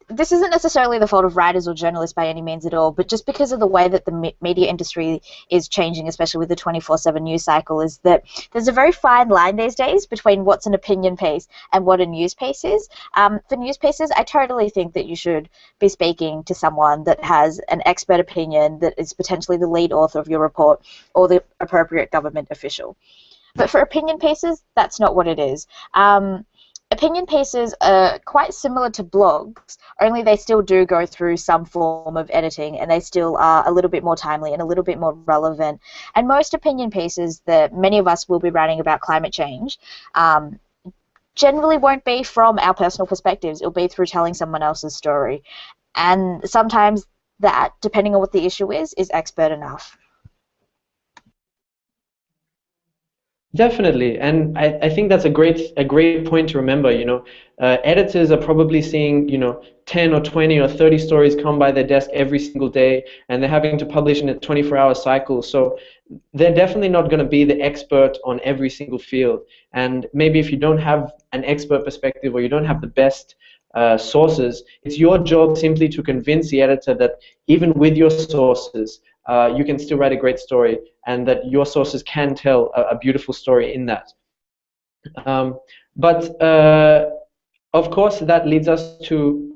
this isn't necessarily the fault of writers or journalists by any means at all, but just because of the way that the media industry is changing, especially with the 24/7 news cycle, is that there's a very fine line these days between what's an opinion piece and what a news piece is. For news pieces, I totally think that you should be speaking to someone that has an expert opinion, that is potentially the lead author of your report or the appropriate government official. But for opinion pieces, that's not what it is. Opinion pieces are quite similar to blogs, only they still do go through some form of editing, and they still are a little bit more timely and a little bit more relevant. And most opinion pieces that many of us will be writing about climate change generally won't be from our personal perspectives. It'll be through telling someone else's story. And sometimes that, depending on what the issue is expert enough. Definitely, and I think that's a great point to remember. Editors are probably seeing 10 or 20 or 30 stories come by their desk every single day, and they're having to publish in a 24-hour cycle. So they're definitely not going to be the expert on every single field. And maybe if you don't have an expert perspective or you don't have the best sources, it's your job simply to convince the editor that even with your sources, you can still write a great story, and that your sources can tell a beautiful story in that. But of course, that leads us to,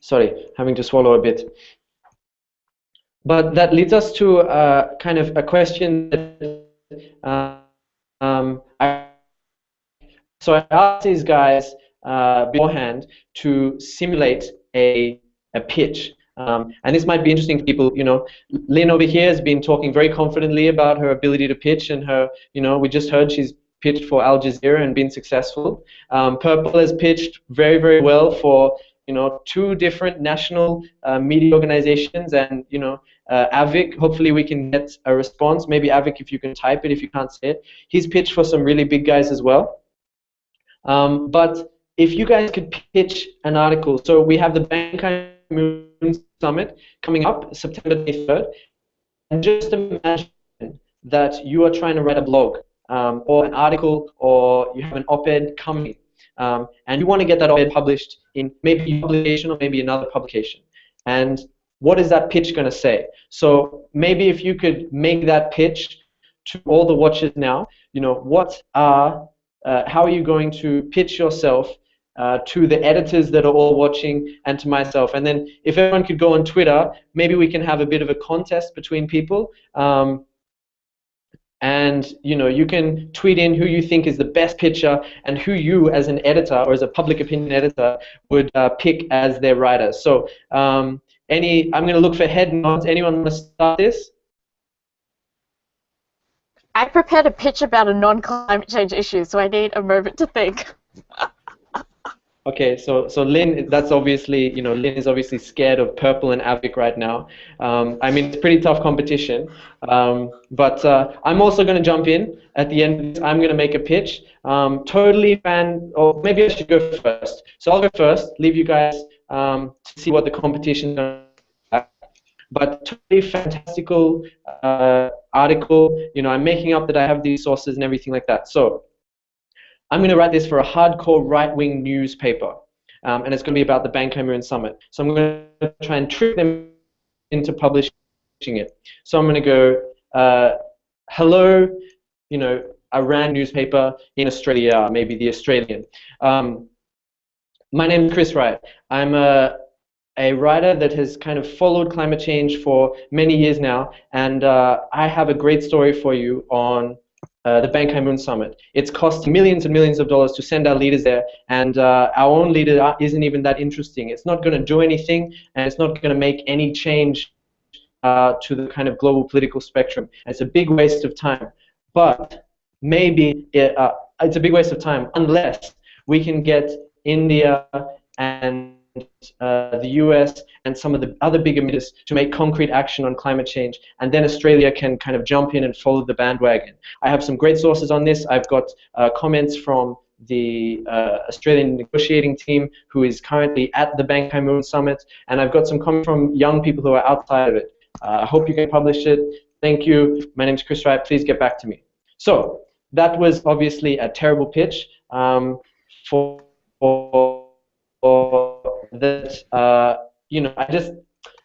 sorry, having to swallow a bit. But that leads us to kind of a question that so I asked these guys beforehand to simulate a pitch. And this might be interesting for people. Lynn over here has been talking very confidently about her ability to pitch, and her, we just heard she's pitched for Al Jazeera and been successful. Purple has pitched very, very well for, 2 different national media organizations, and, Avic, hopefully we can get a response. Maybe Avic, if you can type it, if you can't say it. He's pitched for some really big guys as well. But if you guys could pitch an article, so we have the Bangkai Moon Summit coming up September 23rd, and just imagine that you are trying to write a blog or an article, or you have an op-ed coming, and you want to get that op-ed published in maybe a publication or maybe another publication. And what is that pitch going to say? So maybe if you could make that pitch to all the watchers now, how are you going to pitch yourself to the editors that are all watching, and to myself. And then if everyone could go on Twitter, maybe we can have a bit of a contest between people. And you can tweet in who you think is the best pitcher and who you, as an editor or as a public opinion editor, would pick as their writer. So I'm going to look for head nods. Anyone want to start this? I prepared a pitch about a non-climate change issue, so I need a moment to think. Okay, so Lynn, that's obviously, Lynn is obviously scared of purple and Avic right now. I mean, it's pretty tough competition. But I'm also going to jump in at the end. I'm going to make a pitch. Totally or maybe I should go first. So I'll go first, leave you guys to see what the competition is like. But totally fantastical article. I'm making up that I have these sources and everything like that. So I'm going to write this for a hardcore right-wing newspaper, and it's going to be about the Ban Ki-moon summit. So I'm going to try and trick them into publishing it. So I'm going to go, hello, a random newspaper in Australia, maybe the Australian. My name is Chris Wright. I'm a writer that has kind of followed climate change for many years now, and I have a great story for you on the Ban Ki-moon summit. It's cost millions and millions of dollars to send our leaders there, and our own leader isn't even that interesting. It's not going to do anything, and it's not going to make any change to the kind of global political spectrum. And it's a big waste of time. But maybe it's a big waste of time unless we can get India and the US and some of the other big emitters to make concrete action on climate change, and then Australia can kind of jump in and follow the bandwagon. I have some great sources on this. I've got comments from the Australian negotiating team who is currently at the Ban Ki-moon summit, and I've got some comments from young people who are outside of it. I hope you can publish it. Thank you. My name is Chris Wright. Please get back to me. So that was obviously a terrible pitch for that.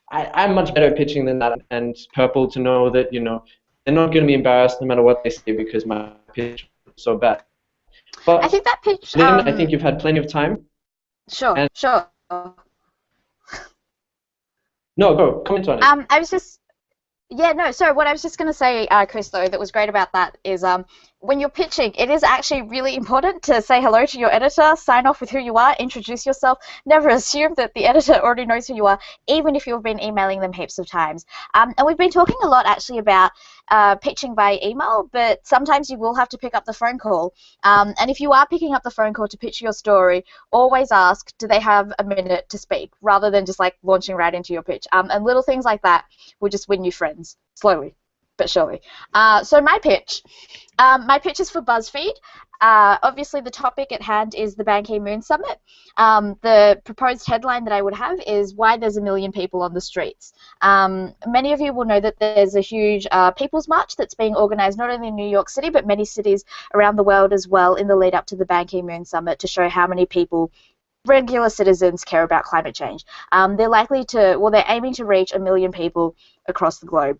I'm much better at pitching than that, and Purple to know that they're not going to be embarrassed no matter what they say because my pitch was so bad. But I think that pitch. Lynn, I think you've had plenty of time. Sure, sure. No, go comment on it. I was just. Yeah, no, so what I was just going to say, Chris, though, that was great about that is when you're pitching, it is actually really important to say hello to your editor, sign off with who you are, introduce yourself, never assume that the editor already knows who you are, even if you've been emailing them heaps of times. And we've been talking a lot, actually, about pitching by email, but sometimes you will have to pick up the phone call. And if you are picking up the phone call to pitch your story, always ask, do they have a minute to speak, rather than just like launching right into your pitch. And little things like that will just win you friends, slowly but surely. So my pitch is for BuzzFeed. Obviously, the topic at hand is the Ban Ki-moon summit. The proposed headline that I would have is why there's 1 million people on the streets. Many of you will know that there's a huge People's March that's being organized not only in New York City, but many cities around the world as well in the lead up to the Ban Ki-moon summit to show how many people, regular citizens, care about climate change. They're aiming to reach 1 million people across the globe.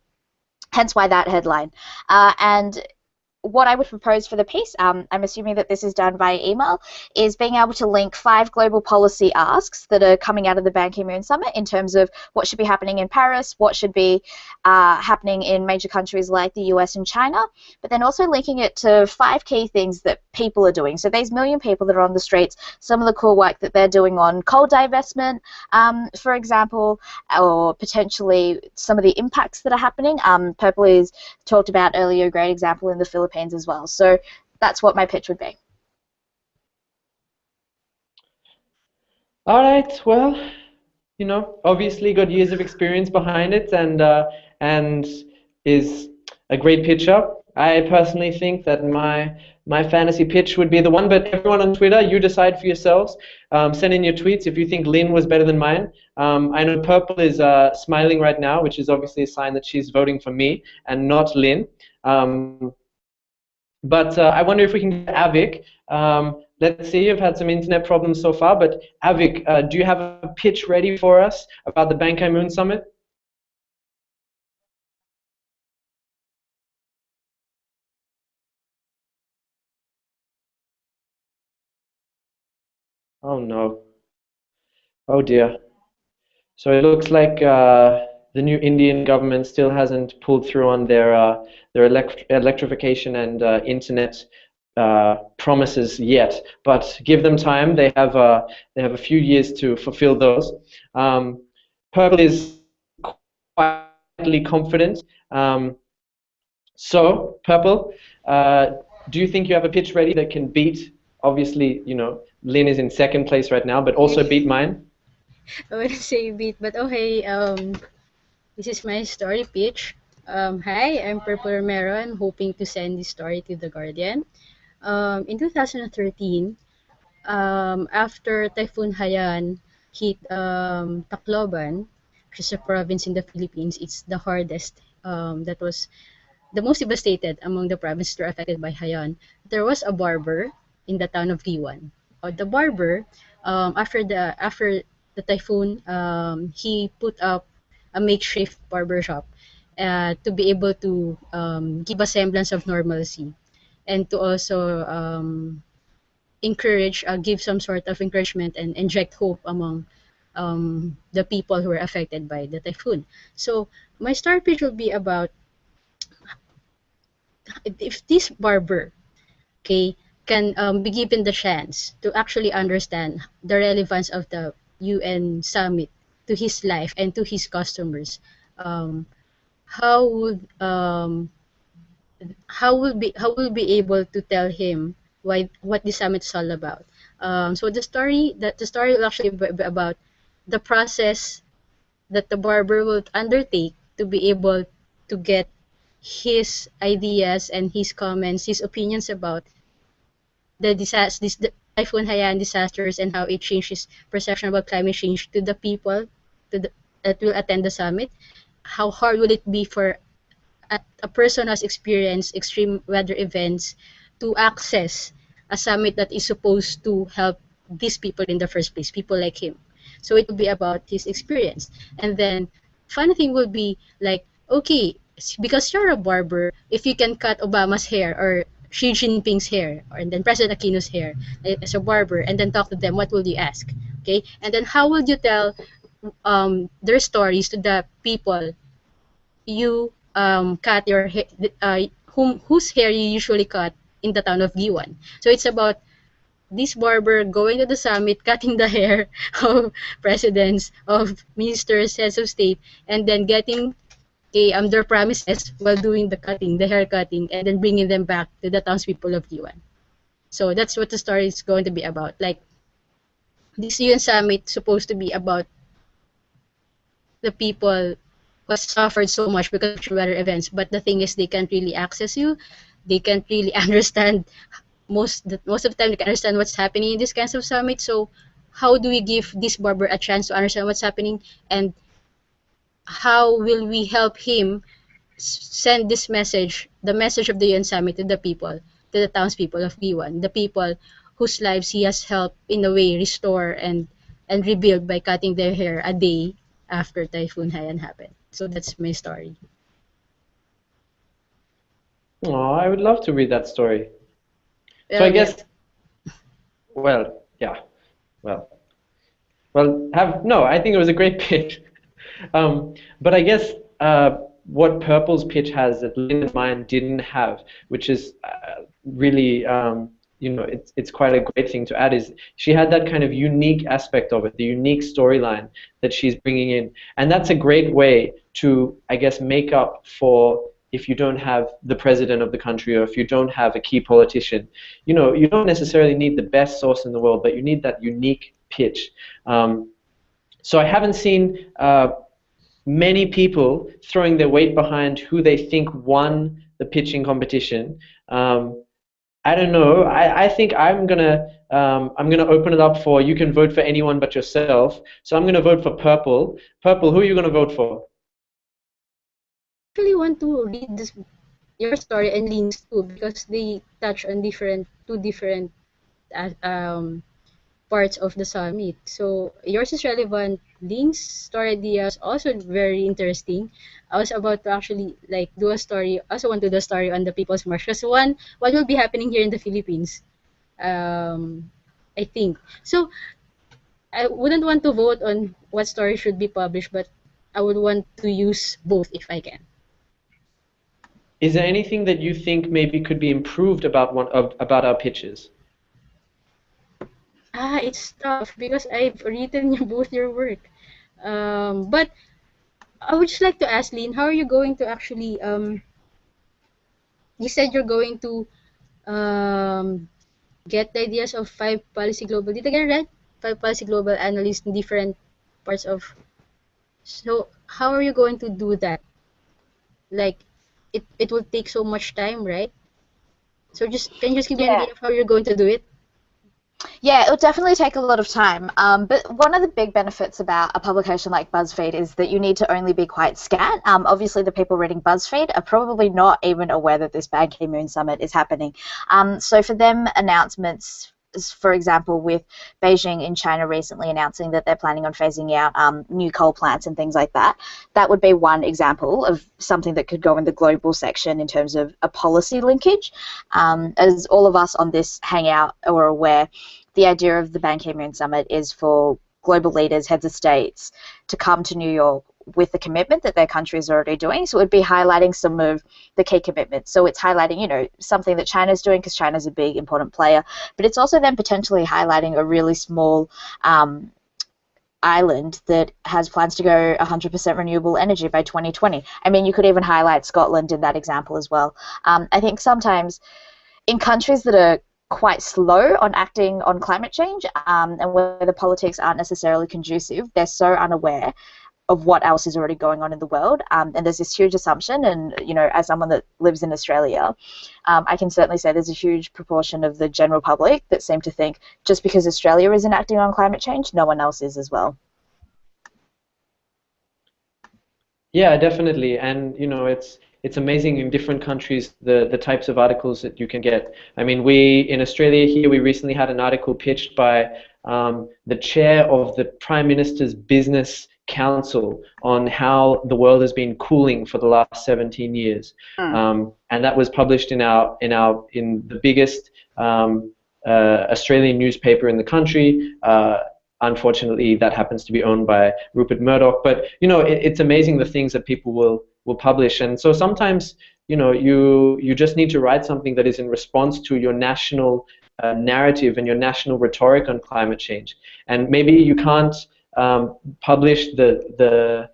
Hence why that headline. And what I would propose for the piece, I'm assuming that this is done by email, is being able to link 5 global policy asks that are coming out of the Ban Ki-moon summit in terms of what should be happening in Paris, what should be happening in major countries like the US and China, but then also linking it to 5 key things that people are doing. So these 1 million people that are on the streets, some of the cool work that they're doing on coal divestment, for example, or potentially some of the impacts that are happening. Purple is talked about earlier, a great example in the Philippines as well. So that's what my pitch would be. All right. Well, obviously got years of experience behind it, and is a great pitcher. I personally think that my fantasy pitch would be the one, but everyone on Twitter, you decide for yourselves. Send in your tweets if you think Lynn was better than mine. I know Purple is smiling right now, which is obviously a sign that she's voting for me and not Lynn. But I wonder if we can get Avic. Let's see, you've had some internet problems so far, but Avic, do you have a pitch ready for us about the Ban Ki-moon summit? Oh no. Oh dear. So it looks like the new Indian government still hasn't pulled through on their electrification and internet promises yet. But give them time. They have a few years to fulfill those. Um, Purple is quietly confident. So Purple, do you think you have a pitch ready that can beat? Obviously, Lynn is in second place right now, but also beat mine. I wouldn't say beat, but okay. This is my story pitch. Hi, I'm Purple Romero. I'm hoping to send this story to the Guardian. In 2013, after Typhoon Haiyan hit Tacloban, which is a province in the Philippines, it's the hardest. That was the most devastated among the provinces that were affected by Haiyan. There was a barber in the town of Liwan. The barber, after the typhoon, he put up a makeshift barber shop to be able to give a semblance of normalcy and to also give some sort of encouragement and inject hope among the people who were affected by the typhoon. So my story pitch will be about if this barber, okay, can be given the chance to actually understand the relevance of the UN summit to his life and to his customers, um, how would how will be able to tell him what the summit is all about. So the story will actually be about the process that the barber will undertake to be able to get his ideas and his comments, his opinions about the Typhoon Haiyan disasters and how it changed his perception about climate change to the people that will attend the summit. How hard will it be for a person who has experienced extreme weather events to access a summit that is supposed to help these people in the first place, people like him. So it will be about his experience. And then funny thing will be like, okay, because you're a barber, if you can cut Obama's hair or Xi Jinping's hair or and then President Aquino's hair as a barber and then talk to them, what will you ask? Okay, and then how will you tell their stories to the people you cut your hair, whose hair you usually cut in the town of Giwan. So it's about this barber going to the summit, cutting the hair of presidents, of ministers, heads of state, and then getting their promises while doing the hair cutting, and then bringing them back to the townspeople of Giwan. So that's what the story is going to be about. Like this UN summit supposed to be about the people who has suffered so much because of weather events. But the thing is, they can't really access you. They can't really understand most of the time. They can understand what's happening in these kinds of summits. So, how do we give this barber a chance to understand what's happening, and how will we help him send this message, the message of the UN summit, to the people, to the townspeople of Giwan, the people whose lives he has helped in a way restore and rebuild by cutting their hair a day after Typhoon Haiyan happened. So that's my story. Oh, I would love to read that story. So Well, I yeah. guess, well, yeah, well, well, no, I think it was a great pitch. But I guess what Purple's pitch has that Lynn and mine didn't have, which is really, it's quite a great thing to add, is she had that kind of unique aspect of it, the unique storyline that she's bringing in. And that's a great way to, I guess, make up for if you don't have the president of the country or if you don't have a key politician. You don't necessarily need the best source in the world, but you need that unique pitch. So I haven't seen many people throwing their weight behind who they think won the pitching competition. I don't know. I think I'm gonna open it up for you can vote for anyone but yourself. So I'm gonna vote for Purple. Purple, who are you gonna vote for? I actually want to read your story and Lynns too because they touch on two different uh, um, parts of the summit. So yours is relevant. Lynns' story idea is also very interesting. I was about to actually like do a story. I also want to do a story on the People's March because what will be happening here in the Philippines. I think so. I wouldn't want to vote on what story should be published, but I would want to use both if I can. Is there anything that you think maybe could be improved about our pitches? It's tough because I've written both your work. But I would just like to ask Lynn, how are you going to actually you said you're going to get the ideas of 5 policy global. Did I get it right? 5 policy global analysts in different parts of. So how are you going to do that? Like, it will take so much time, right? So can you just give me an Yeah. idea of how you're going to do it? Yeah, it'll definitely take a lot of time. But one of the big benefits about a publication like BuzzFeed is that you need to only be quite scant. Obviously, the people reading BuzzFeed are probably not even aware that this Ban Ki-moon summit is happening. So for them, announcements, for example, with Beijing in China recently announcing that they're planning on phasing out new coal plants and things like that, that would be one example of something that could go in the global section in terms of a policy linkage. As all of us on this hangout are aware, the idea of the Ban Ki-moon summit is for global leaders, heads of states, to come to New York with the commitment that their country is already doing. So it would be highlighting some of the key commitments. So it's highlighting, something that China's doing because China's a big, important player, but it's also then potentially highlighting a really small island that has plans to go 100% renewable energy by 2020. I mean, you could even highlight Scotland in that example as well. I think sometimes in countries that are quite slow on acting on climate change and where the politics aren't necessarily conducive, they're so unaware of what else is already going on in the world, and there's this huge assumption, and as someone that lives in Australia, I can certainly say there's a huge proportion of the general public that seem to think just because Australia isn't acting on climate change, no one else is as well. Yeah, definitely, and it's amazing in different countries the types of articles that you can get. I mean, we in Australia here, we recently had an article pitched by the chair of the Prime Minister's Business Council on how the world has been cooling for the last 17 years, and that was published in the biggest Australian newspaper in the country. Unfortunately, that happens to be owned by Rupert Murdoch. But it's amazing the things that people will publish, and so sometimes you just need to write something that is in response to your national narrative and your national rhetoric on climate change. And maybe you can't publish the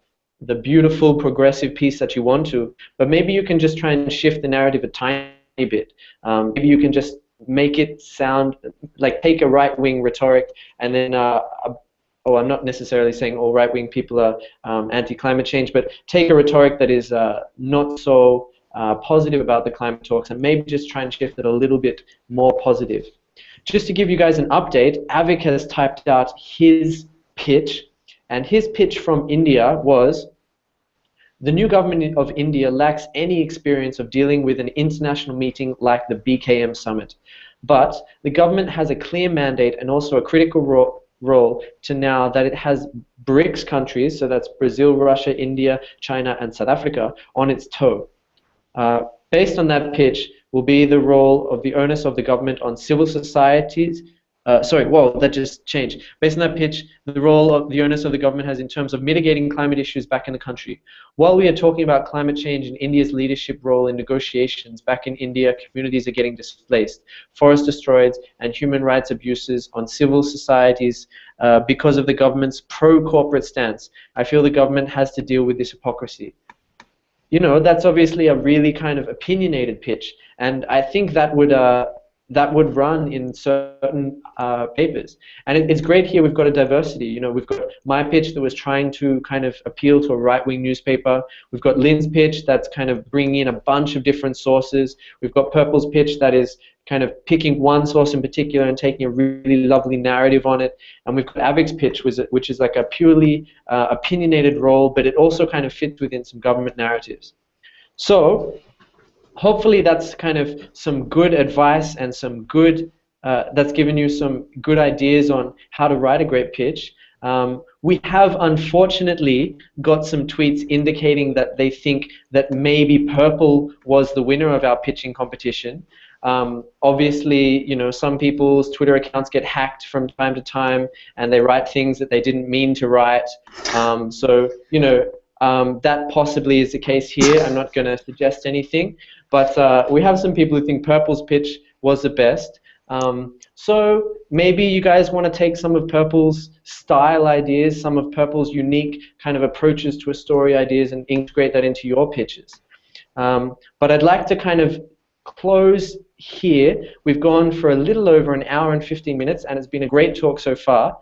beautiful progressive piece that you want to, but maybe you can just try and shift the narrative a tiny bit. Maybe you can just make it sound like, take a right-wing rhetoric and then I'm not necessarily saying all right-wing people are anti-climate change, but take a rhetoric that is not so positive about the climate talks and maybe just try and shift it a little bit more positive. Just to give you guys an update, Avik has typed out his pitch, and his pitch from India was: the new government of India lacks any experience of dealing with an international meeting like the BKM summit, but the government has a clear mandate and also a critical role to now that it has BRICS countries, so that's Brazil, Russia, India, China, and South Africa, on its toe. Based on that pitch will be the role of the onus of the government on civil societies. That just changed. Based on that pitch, the role of the onus of the government has in terms of mitigating climate issues back in the country. While we are talking about climate change and India's leadership role in negotiations, back in India, communities are getting displaced, forest destroyed, and human rights abuses on civil societies because of the government's pro-corporate stance. I feel the government has to deal with this hypocrisy. That's obviously a really kind of opinionated pitch, and I think that would run in certain papers. And it's great here we've got a diversity. We've got my pitch that was trying to kind of appeal to a right-wing newspaper. We've got Lynn's pitch that's kind of bringing in a bunch of different sources. We've got Purple's pitch that is kind of picking one source in particular and taking a really lovely narrative on it. And we've got Avik's pitch, which is like a purely opinionated role, but it also kind of fits within some government narratives. So hopefully that's kind of some good advice and some good, that's given you some good ideas on how to write a great pitch. We have unfortunately got some tweets indicating that they think that maybe Purple was the winner of our pitching competition. Obviously, you know, some people's Twitter accounts get hacked from time to time, and they write things that they didn't mean to write. So, you know, that possibly is the case here. I'm not going to suggest anything, but we have some people who think Purple's pitch was the best. So maybe you guys want to take some of Purple's style ideas, some of Purple's unique kind of approaches to a story ideas, and integrate that into your pitches. But I'd like to kind of close here. We've gone for a little over an hour and 15 minutes, and it's been a great talk so far.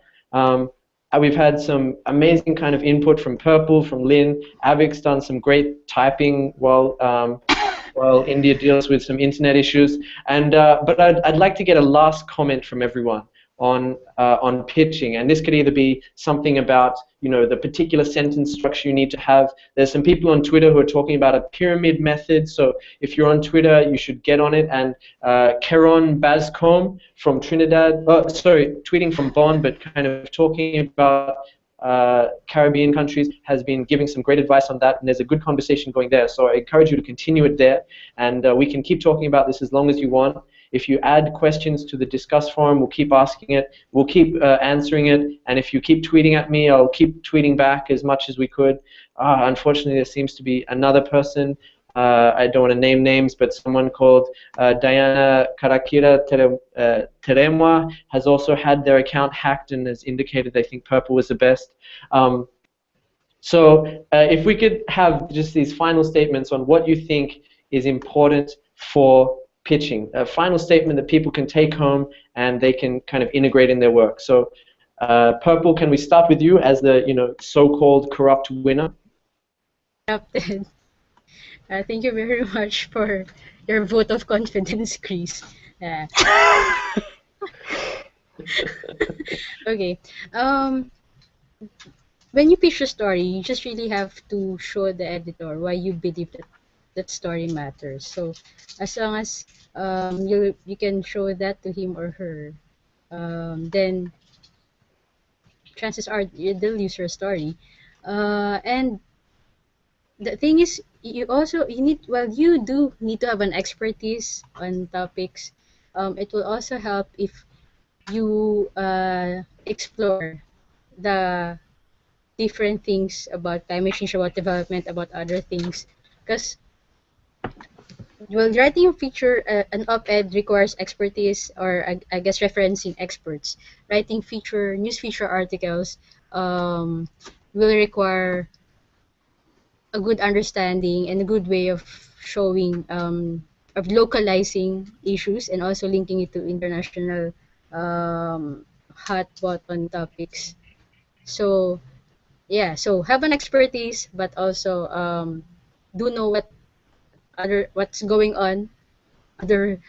We've had some amazing kind of input from Purple, from Lynn. Avik's done some great typing while India deals with some internet issues. And but I'd like to get a last comment from everyone on pitching, and this could either be something about, you know, the particular sentence structure you need to have. There's some people on Twitter who are talking about a pyramid method, so if you're on Twitter, you should get on it. And Keron Bascom from Trinidad, tweeting from Bonn, but kind of talking about Caribbean countries, has been giving some great advice on that, and there's a good conversation going there. So I encourage you to continue it there, and we can keep talking about this as long as you want. If you add questions to the Discuss forum, we'll keep asking it, we'll keep answering it, and if you keep tweeting at me, I'll keep tweeting back as much as we could. Unfortunately, there seems to be another person, I don't want to name names, but someone called Diana Karakira Teremwa has also had their account hacked and has indicated they think Purple was the best. So if we could have just these final statements on what you think is important for pitching, a final statement that people can take home and they can kind of integrate in their work. So Purple, can we start with you as the, you know, so-called corrupt winner? Yep. Thank you very much for your vote of confidence, Chris. Okay. When you pitch a story, you just really have to show the editor why you believe that story matters. So as long as you can show that to him or her, then chances are they'll use your story. And the thing is, you do need to have an expertise on topics. It will also help if you explore the different things about climate change, about development, about other things. Because writing a feature, an op-ed requires expertise, or I guess referencing experts. Writing news feature articles will require a good understanding and a good way of showing, of localizing issues and also linking it to international hot button topics. So yeah, so have an expertise, but also do know what's going on, other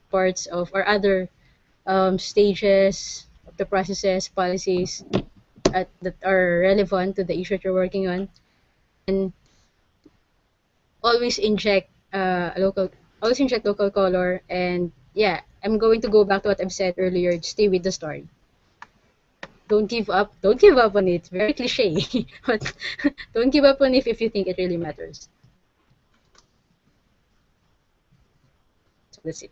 parts of, or other stages of the processes, policies that are relevant to the issue that you're working on, and always inject local color. And yeah, I'm going to go back to what I've said earlier. Stay with the story. Don't give up. Don't give up on it. Very cliche, but don't give up on it if you think it really matters. So that's it.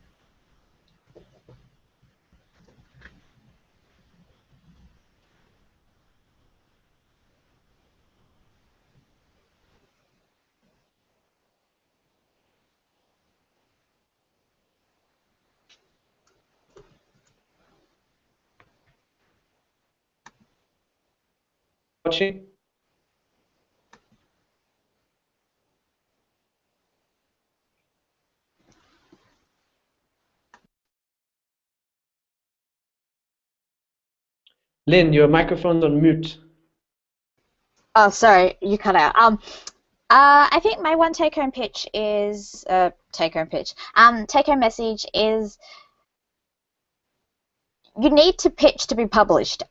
Watching? Lynn, your microphone's on mute. Oh, sorry, you cut out. I think my one take-home pitch is take-home message is you need to pitch to be published.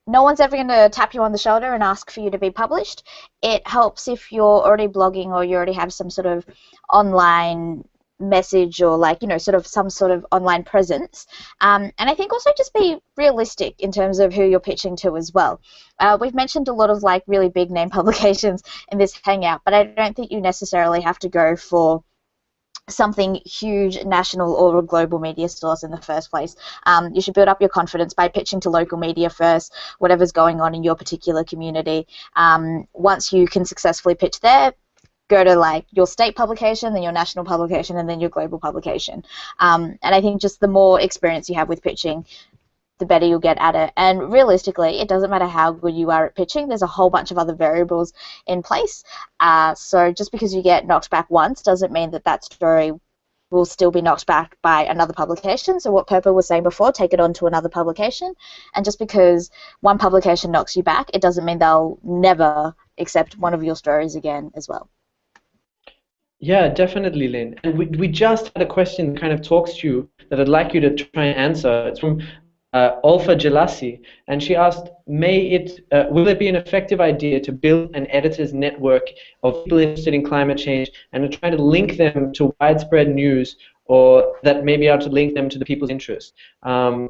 No one's ever going to tap you on the shoulder and ask for you to be published. It helps if you're already blogging or you already have some sort of online message or sort of some sort of online presence. And I think also just be realistic in terms of who you're pitching to as well. We've mentioned a lot of really big name publications in this hangout, but I don't think you necessarily have to go for something huge, national or a global media source in the first place. You should build up your confidence by pitching to local media first, whatever's going on in your particular community. Once you can successfully pitch there, go to like your state publication, then your national publication, and then your global publication. And I think just the more experience you have with pitching, the better you'll get at it. And realistically, it doesn't matter how good you are at pitching. There's a whole bunch of other variables in place. So just because you get knocked back once doesn't mean that that story will still be knocked back by another publication. So what Purple was saying before, take it on to another publication. And just because one publication knocks you back, it doesn't mean they'll never accept one of your stories again as well. Yeah, definitely, Lynn. And we just had a question that kind of talks to you that I'd like you to try and answer. It's from Olfa Jelassi, and she asked, will it be an effective idea to build an editors network of people interested in climate change and to try to link them to widespread news, or that maybe are to link them to the people's interest? Do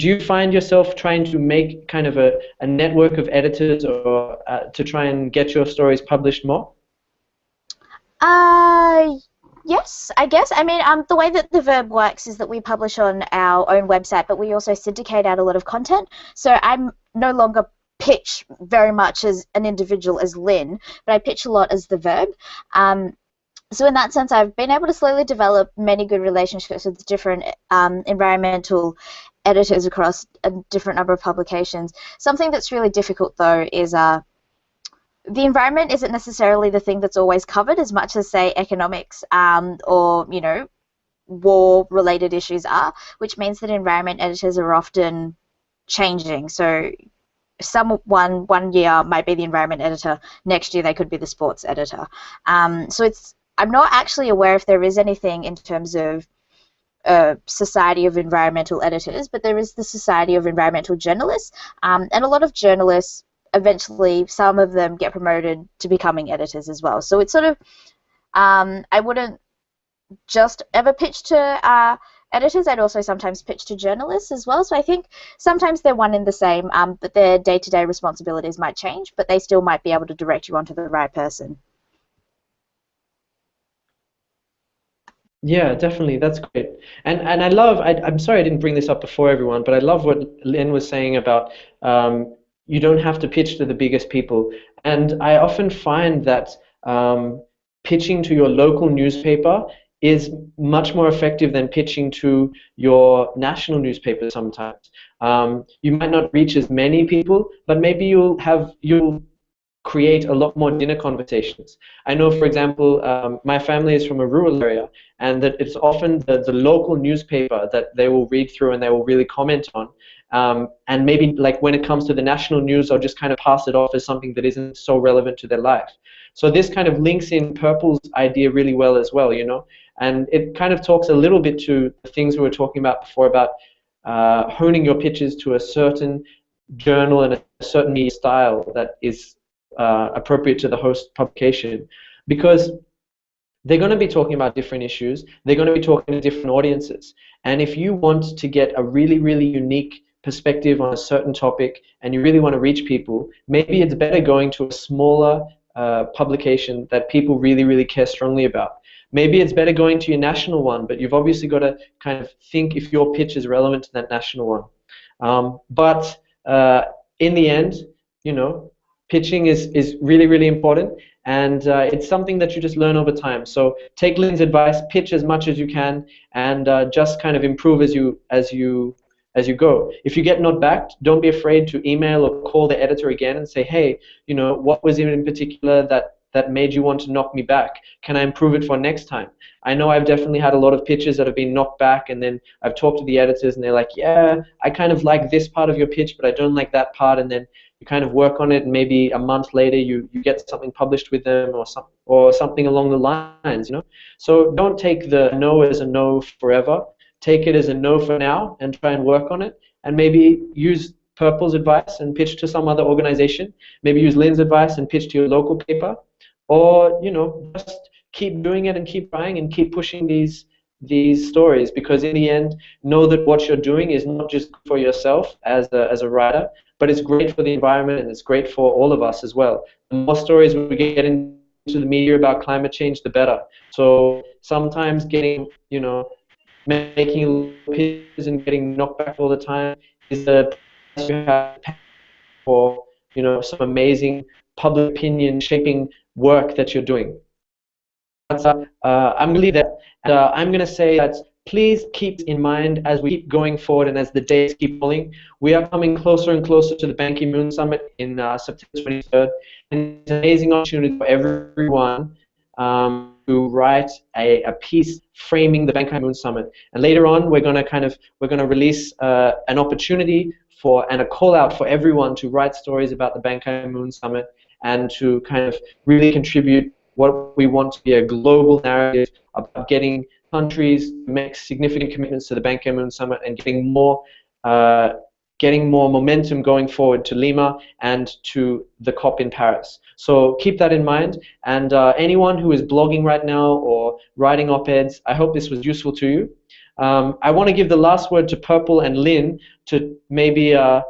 you find yourself trying to make kind of a network of editors, or to try and get your stories published more? Yes, I guess. I mean, the way that the Verb works is that we publish on our own website, but we also syndicate out a lot of content. So I'm no longer pitch very much as an individual as Lynn, but I pitch a lot as the Verb. So in that sense, I've been able to slowly develop many good relationships with different environmental editors across a different number of publications. Something that's really difficult, though, is the environment isn't necessarily the thing that's always covered as much as, say, economics or, you know, war-related issues are, which means that environment editors are often changing. So one year might be the environment editor, next year they could be the sports editor. So I'm not actually aware if there is anything in terms of Society of Environmental Editors, but there is the Society of Environmental Journalists, and a lot of journalists, eventually, some of them get promoted to becoming editors as well. So it's sort of, I wouldn't just ever pitch to editors. I'd also sometimes pitch to journalists as well. So I think sometimes they're one and the same, but their day-to-day responsibilities might change, but they still might be able to direct you onto the right person. Yeah, definitely. That's great. And I love, I'm sorry I didn't bring this up before, everyone, but I love what Lynn was saying about you don't have to pitch to the biggest people. And I often find that pitching to your local newspaper is much more effective than pitching to your national newspaper sometimes. You might not reach as many people, but maybe you'll create a lot more dinner conversations. I know, for example, my family is from a rural area, and that it's often the local newspaper that they will read through and they will really comment on. And maybe like when it comes to the national news, they'll just kind of pass it off as something that isn't so relevant to their life. So this kind of links in Purple's idea really well as well, you know, and it kind of talks a little bit to the things we were talking about before about honing your pitches to a certain journal and a certain media style that is appropriate to the host publication, because they're going to be talking about different issues, they're going to be talking to different audiences, and if you want to get a really, really unique perspective on a certain topic and you really want to reach people, maybe it's better going to a smaller publication that people really, really care strongly about. Maybe it's better going to your national one, but you've obviously got to kind of think if your pitch is relevant to that national one. But in the end, you know, pitching is really, really important, and it's something that you just learn over time. So take Lynn's advice, pitch as much as you can, and just kind of improve as you go. If you get not backed, don't be afraid to email or call the editor again and say, hey, you know, what was it in particular that made you want to knock me back? Can I improve it for next time? I know I've definitely had a lot of pitches that have been knocked back, and then I've talked to the editors and they're like, yeah, I kind of like this part of your pitch, but I don't like that part, and then you kind of work on it, and maybe a month later you get something published with them or something along the lines, you know. So don't take the no as a no forever. Take it as a no for now and try and work on it, and maybe use Purple's advice and pitch to some other organization. Maybe use Lynn's advice and pitch to your local paper, or, you know, just keep doing it and keep trying and keep pushing these stories, because in the end, know that what you're doing is not just for yourself as a writer, but it's great for the environment and it's great for all of us as well. The more stories we get into to the media about climate change, the better. So sometimes getting, you know, making pitches and getting knocked back all the time is a price you have to pay for, you know, some amazing public opinion shaping work that you're doing. I'm going to leave that. I'm going to say that please keep in mind as we keep going forward and as the days keep rolling. We are coming closer and closer to the Ban Ki-moon Summit in September 23rd. And it's an amazing opportunity for everyone to write a piece framing the Ban Ki-moon Summit. And later on, we're going to release an opportunity and a call out for everyone to write stories about the Ban Ki-moon Summit and to kind of really contribute what we want to be a global narrative about getting countries to make significant commitments to the Ban Ki-moon Summit and getting more momentum going forward to Lima and to the COP in Paris. So keep that in mind. And anyone who is blogging right now or writing op-eds, I hope this was useful to you. I want to give the last word to Purple and Lynn to maybe to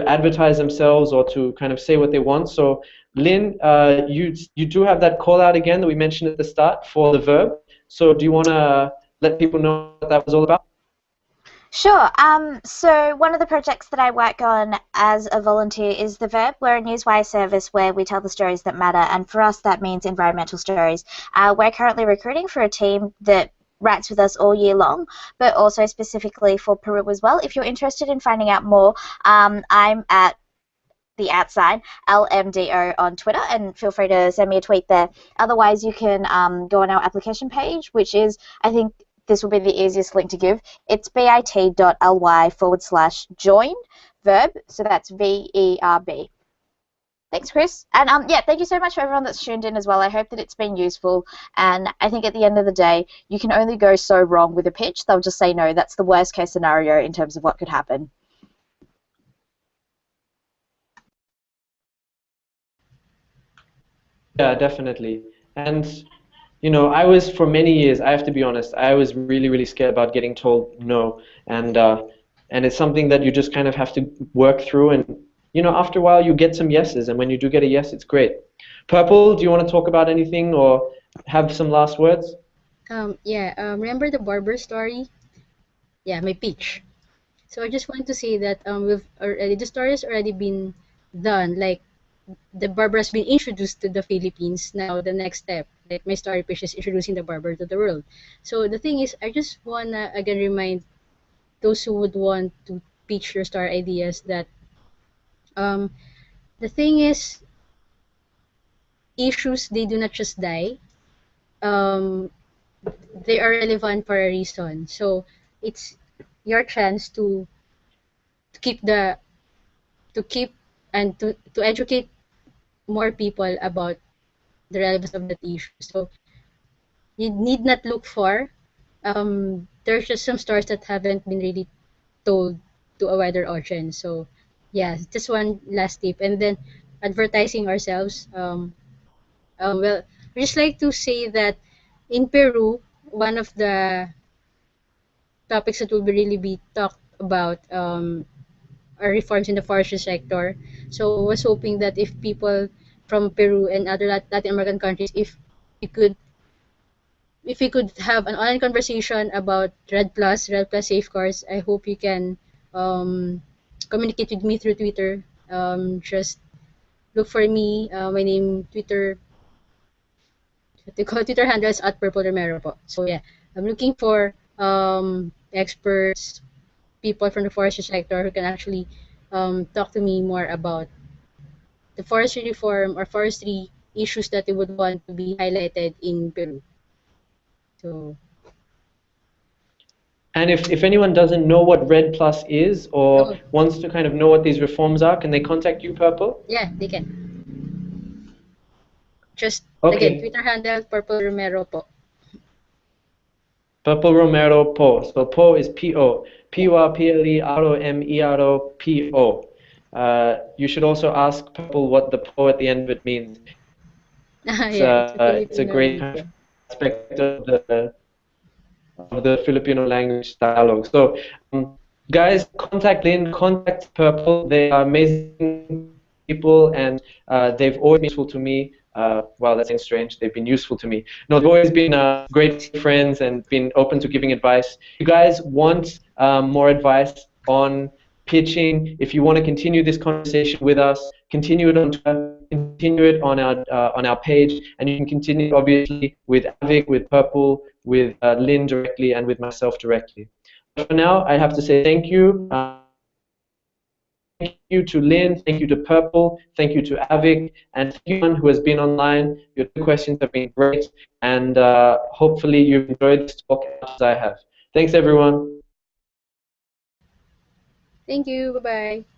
advertise themselves or to kind of say what they want. So Lynn, you do have that call out again that we mentioned at the start for the verb. So do you want to let people know what that was all about? Sure. So one of the projects that I work on as a volunteer is The Verb. We're a newswire service where we tell the stories that matter, and for us that means environmental stories. We're currently recruiting for a team that writes with us all year long, but also specifically for Peru as well. If you're interested in finding out more, I'm at the @LMDO on Twitter, and feel free to send me a tweet there. Otherwise, you can go on our application page, which is, I think this will be the easiest link to give. It's bit.ly/join verb, so that's VERB. Thanks, Chris. And yeah, thank you so much for everyone that's tuned in as well. I hope that it's been useful. And I think at the end of the day, you can only go so wrong with a pitch. They'll just say no. That's the worst case scenario in terms of what could happen. Yeah, definitely. And you know, for many years, I have to be honest, I was really, really scared about getting told no, and it's something that you just kind of have to work through, and you know, after a while, you get some yeses, and when you do get a yes, it's great. Purple, do you want to talk about anything or have some last words? Remember the barber story? Yeah, my pitch. So I just want to say that the story has already been done. Like the barber has been introduced to the Philippines. Now the next step, like my story pitch, is introducing the barber to the world. So the thing is, I just wanna again remind those who would want to pitch your story ideas that um, the thing is, issues, they do not just die. Um, they are relevant for a reason. So it's your chance to keep the to keep and to educate more people about the relevance of that issue. So you need not look for. There's just some stories that haven't been really told to a wider audience. So yeah, just one last tip, and then advertising ourselves. Well, I just like to say that in Peru, one of the topics that will be really be talked about are reforms in the forestry sector. So I was hoping that if people from Peru and other Latin American countries, if we could have an online conversation about Red Plus safeguards, I hope you can communicate with me through Twitter. Just look for me. My name Twitter. Twitter handle is @purple romero po. So yeah, I'm looking for experts, people from the forestry sector who can actually talk to me more about the forestry reform or forestry issues that they would want to be highlighted in Peru. So And if anyone doesn't know what Red Plus is or wants to kind of know what these reforms are, can they contact you, Purple? yeah, they can. Just Okay. again, Twitter handle Purple Romero po. Purple Romero Po. So Po is P-O. P-O-R-P-L-E-R-O-M-E-R-O-P-O. You should also ask Purple what the Po at the end of it means. It's a great kind of aspect of the Filipino language dialogue. So, guys, contact Lynn, contact Purple. They are amazing people, and they've always been useful to me wow, that seems strange. They've been useful to me. No, they've always been great friends and been open to giving advice. If you guys want more advice on pitching, if you want to continue this conversation with us, continue it on Twitter, continue it on our page, and you can continue obviously with Avic, with Purple, with Lynn directly, and with myself directly. But for now, I have to say thank you. Thank you to Lynn, thank you to Purple, thank you to Avic, and thank you everyone who has been online. Your two questions have been great, and hopefully you've enjoyed this talk as I have. Thanks, everyone. Thank you. Bye-bye.